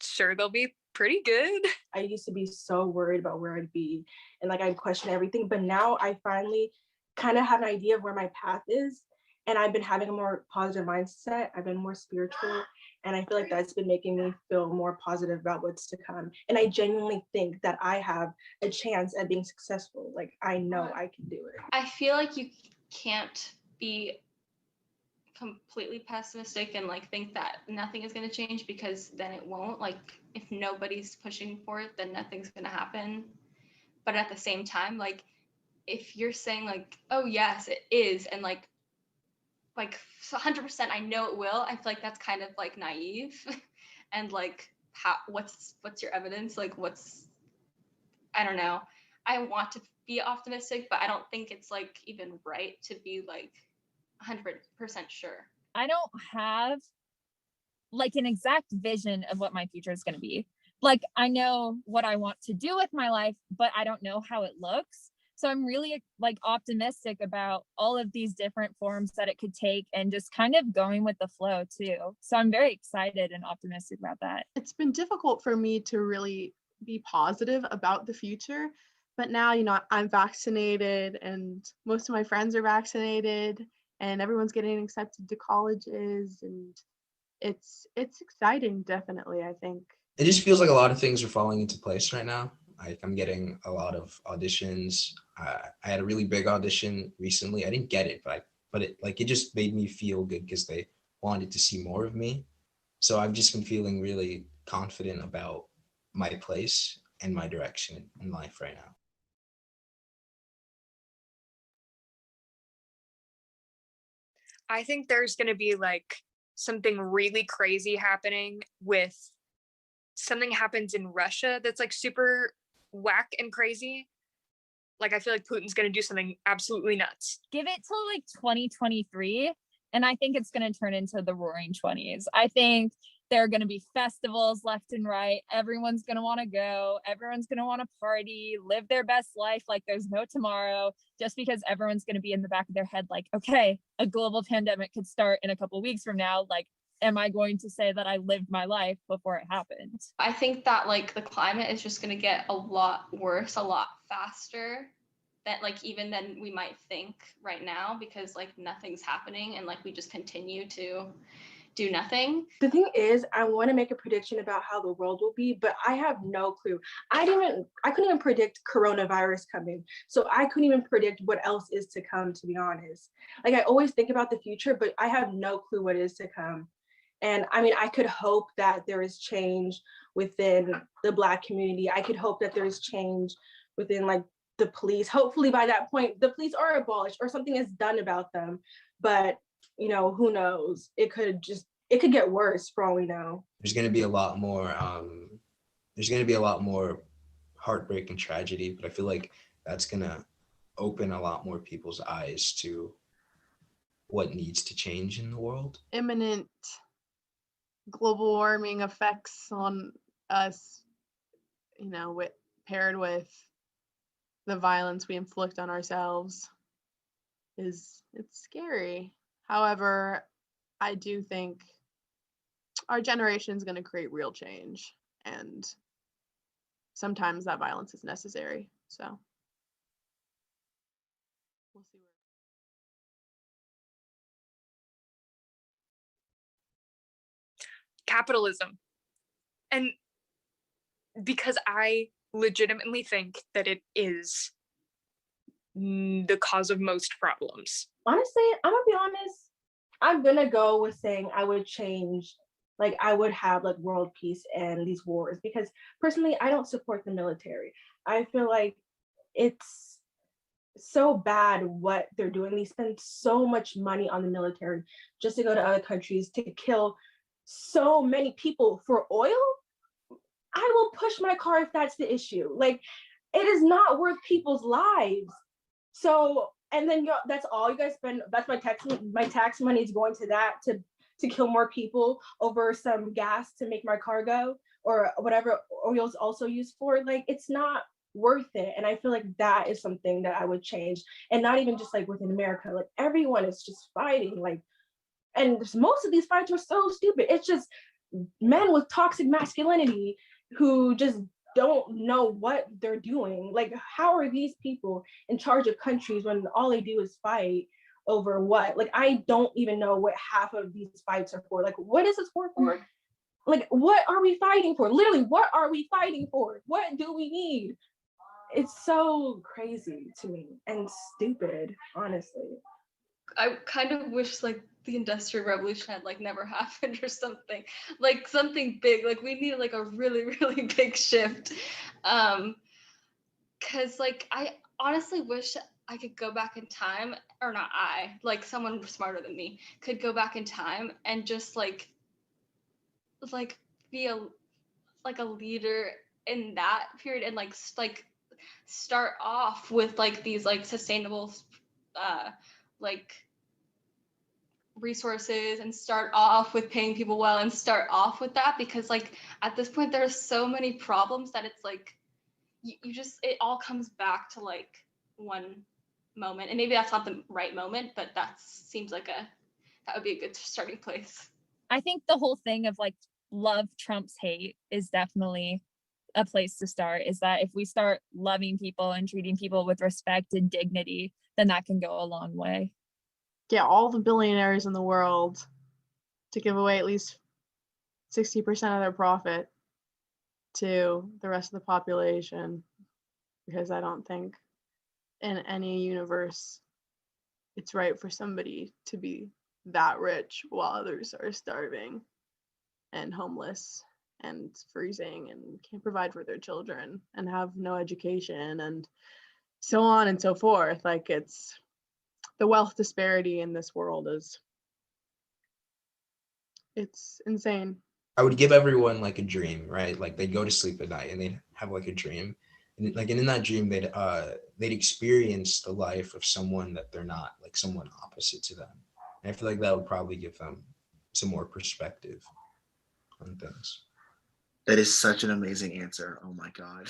sure, they'll be pretty good. I used to be so worried about where I'd be and like I'd question everything, but now I finally kind of have an idea of where my path is, and I've been having a more positive mindset. I've been more spiritual, and I feel like that's been making me feel more positive about what's to come. And I genuinely think that I have a chance at being successful. Like I know I can do it. I feel like you can't be completely pessimistic and like think that nothing is going to change, because then it won't. Like if nobody's pushing for it, then nothing's going to happen. But at the same time, like if you're saying like, oh yes, it is, and like 100% I know it will, I feel like that's kind of like naive. And like what's your evidence? Like I don't know. I want to be optimistic, but I don't think it's like even right to be like 100% sure. I don't have like an exact vision of what my future is going to be. Like I know what I want to do with my life, but I don't know how it looks. So I'm really like optimistic about all of these different forms that it could take, and just kind of going with the flow too. So I'm very excited and optimistic about that. It's been difficult for me to really be positive about the future, but now, I'm vaccinated and most of my friends are vaccinated and everyone's getting accepted to colleges, and it's exciting, definitely, I think. It just feels like a lot of things are falling into place right now. Like I'm getting a lot of auditions. I had a really big audition recently. I didn't get it, but it just made me feel good because they wanted to see more of me. So I've just been feeling really confident about my place and my direction in life right now. I think there's going to be like something really crazy happening with something happens in Russia that's like super whack and crazy. Like I feel like Putin's going to do something absolutely nuts. Give it till like 2023 And I think it's going to turn into the Roaring 20s. I think there are going to be festivals left and right. Everyone's going to want to go. Everyone's going to want to party, live their best life like there's no tomorrow, just because everyone's going to be in the back of their head like, okay, a global pandemic could start in a couple weeks from now. Like, am I going to say that I lived my life before it happened? I think that like the climate is just going to get a lot worse, a lot faster that like even than we might think right now, because like nothing's happening and like we just continue to do nothing. The thing is, I want to make a prediction about how the world will be, but I have no clue. I couldn't even predict coronavirus coming. So I couldn't even predict what else is to come, to be honest. Like, I always think about the future, but I have no clue what is to come. And I mean, I could hope that there is change within the Black community. I could hope that there is change within like the police. Hopefully by that point, the police are abolished or something is done about them. But you know, who knows? It could get worse for all we know. There's going to be a lot more heartbreak and tragedy, but I feel like that's going to open a lot more people's eyes to what needs to change in the world. Imminent global warming effects on us, you know, paired with the violence we inflict on ourselves it's scary. However, I do think our generation is going to create real change, and sometimes that violence is necessary. So we'll see where. Capitalism. And because I legitimately think that it is the cause of most problems. Honestly, I'm gonna be honest, I'm gonna go with saying I would change, like I would have like world peace and these wars, because personally I don't support the military. I feel like it's so bad what they're doing. They spend so much money on the military just to go to other countries to kill so many people for oil. I will push my car if that's the issue. Like, it is not worth people's lives. So, and then that's all you guys spend. That's my tax money is going to that, to kill more people over some gas to make my car go, or whatever oil is also used for. Like, it's not worth it. And I feel like that is something that I would change. And not even just like within America, like everyone is just fighting. Like, and most of these fights are so stupid. It's just men with toxic masculinity who just don't know what they're doing. Like, how are these people in charge of countries when all they do is fight over what? Like, I don't even know what half of these fights are for. Like, what is this war for? Like, what are we fighting for? Literally, what are we fighting for? What do we need? It's so crazy to me and stupid, honestly. I kind of wish like the Industrial Revolution had like never happened or something, like something big. Like we need like a really, really big shift. Cause like I honestly wish I could go back in time, or not I, like someone smarter than me could go back in time and just like be a leader in that period, and like start off with like these like sustainable like resources, and start off with paying people well, and start off with that, because like at this point there's so many problems that it's like you just, it all comes back to like one moment, and maybe that's not the right moment, but that seems like that would be a good starting place. I think the whole thing of like love trumps hate is definitely a place to start. Is that if we start loving people and treating people with respect and dignity, then that can go a long way. Get all the billionaires in the world to give away at least 60% of their profit to the rest of the population, because I don't think in any universe it's right for somebody to be that rich while others are starving and homeless and freezing and can't provide for their children and have no education and so on and so forth. Like, it's the wealth disparity in this world it's insane. I would give everyone like a dream, right? Like they'd go to sleep at night and they'd have like a dream, and in that dream they'd experience the life of someone that they're not, like someone opposite to them, And I feel like that would probably give them some more perspective on things. That is such an amazing answer. Oh my God.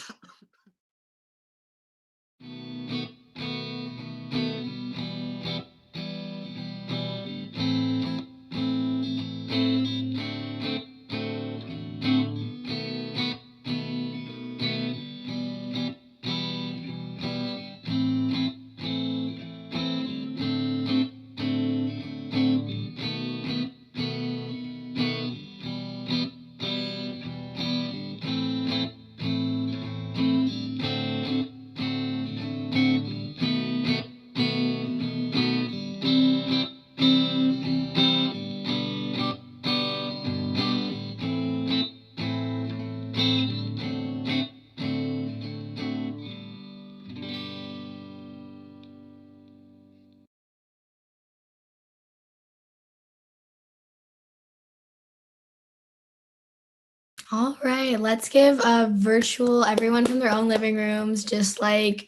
All right, let's give a virtual everyone from their own living rooms, just like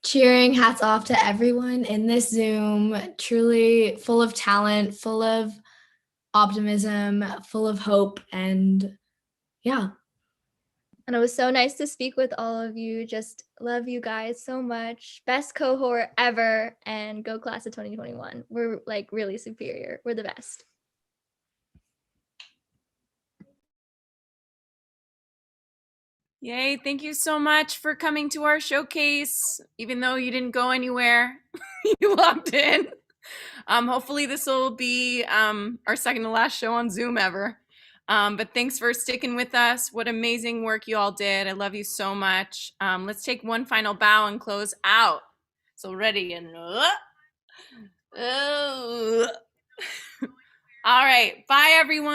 cheering. Hats off to everyone in this Zoom, truly full of talent, full of optimism, full of hope, and yeah. And it was so nice to speak with all of you. Just love you guys so much. Best cohort ever, and go class of 2021. We're like really superior. We're the best. Yay, thank you so much for coming to our showcase. Even though you didn't go anywhere, you walked in. Hopefully this will be our second to last show on Zoom ever. But thanks for sticking with us. What amazing work you all did. I love you so much. Let's take one final bow and close out. So ready and all right, bye everyone.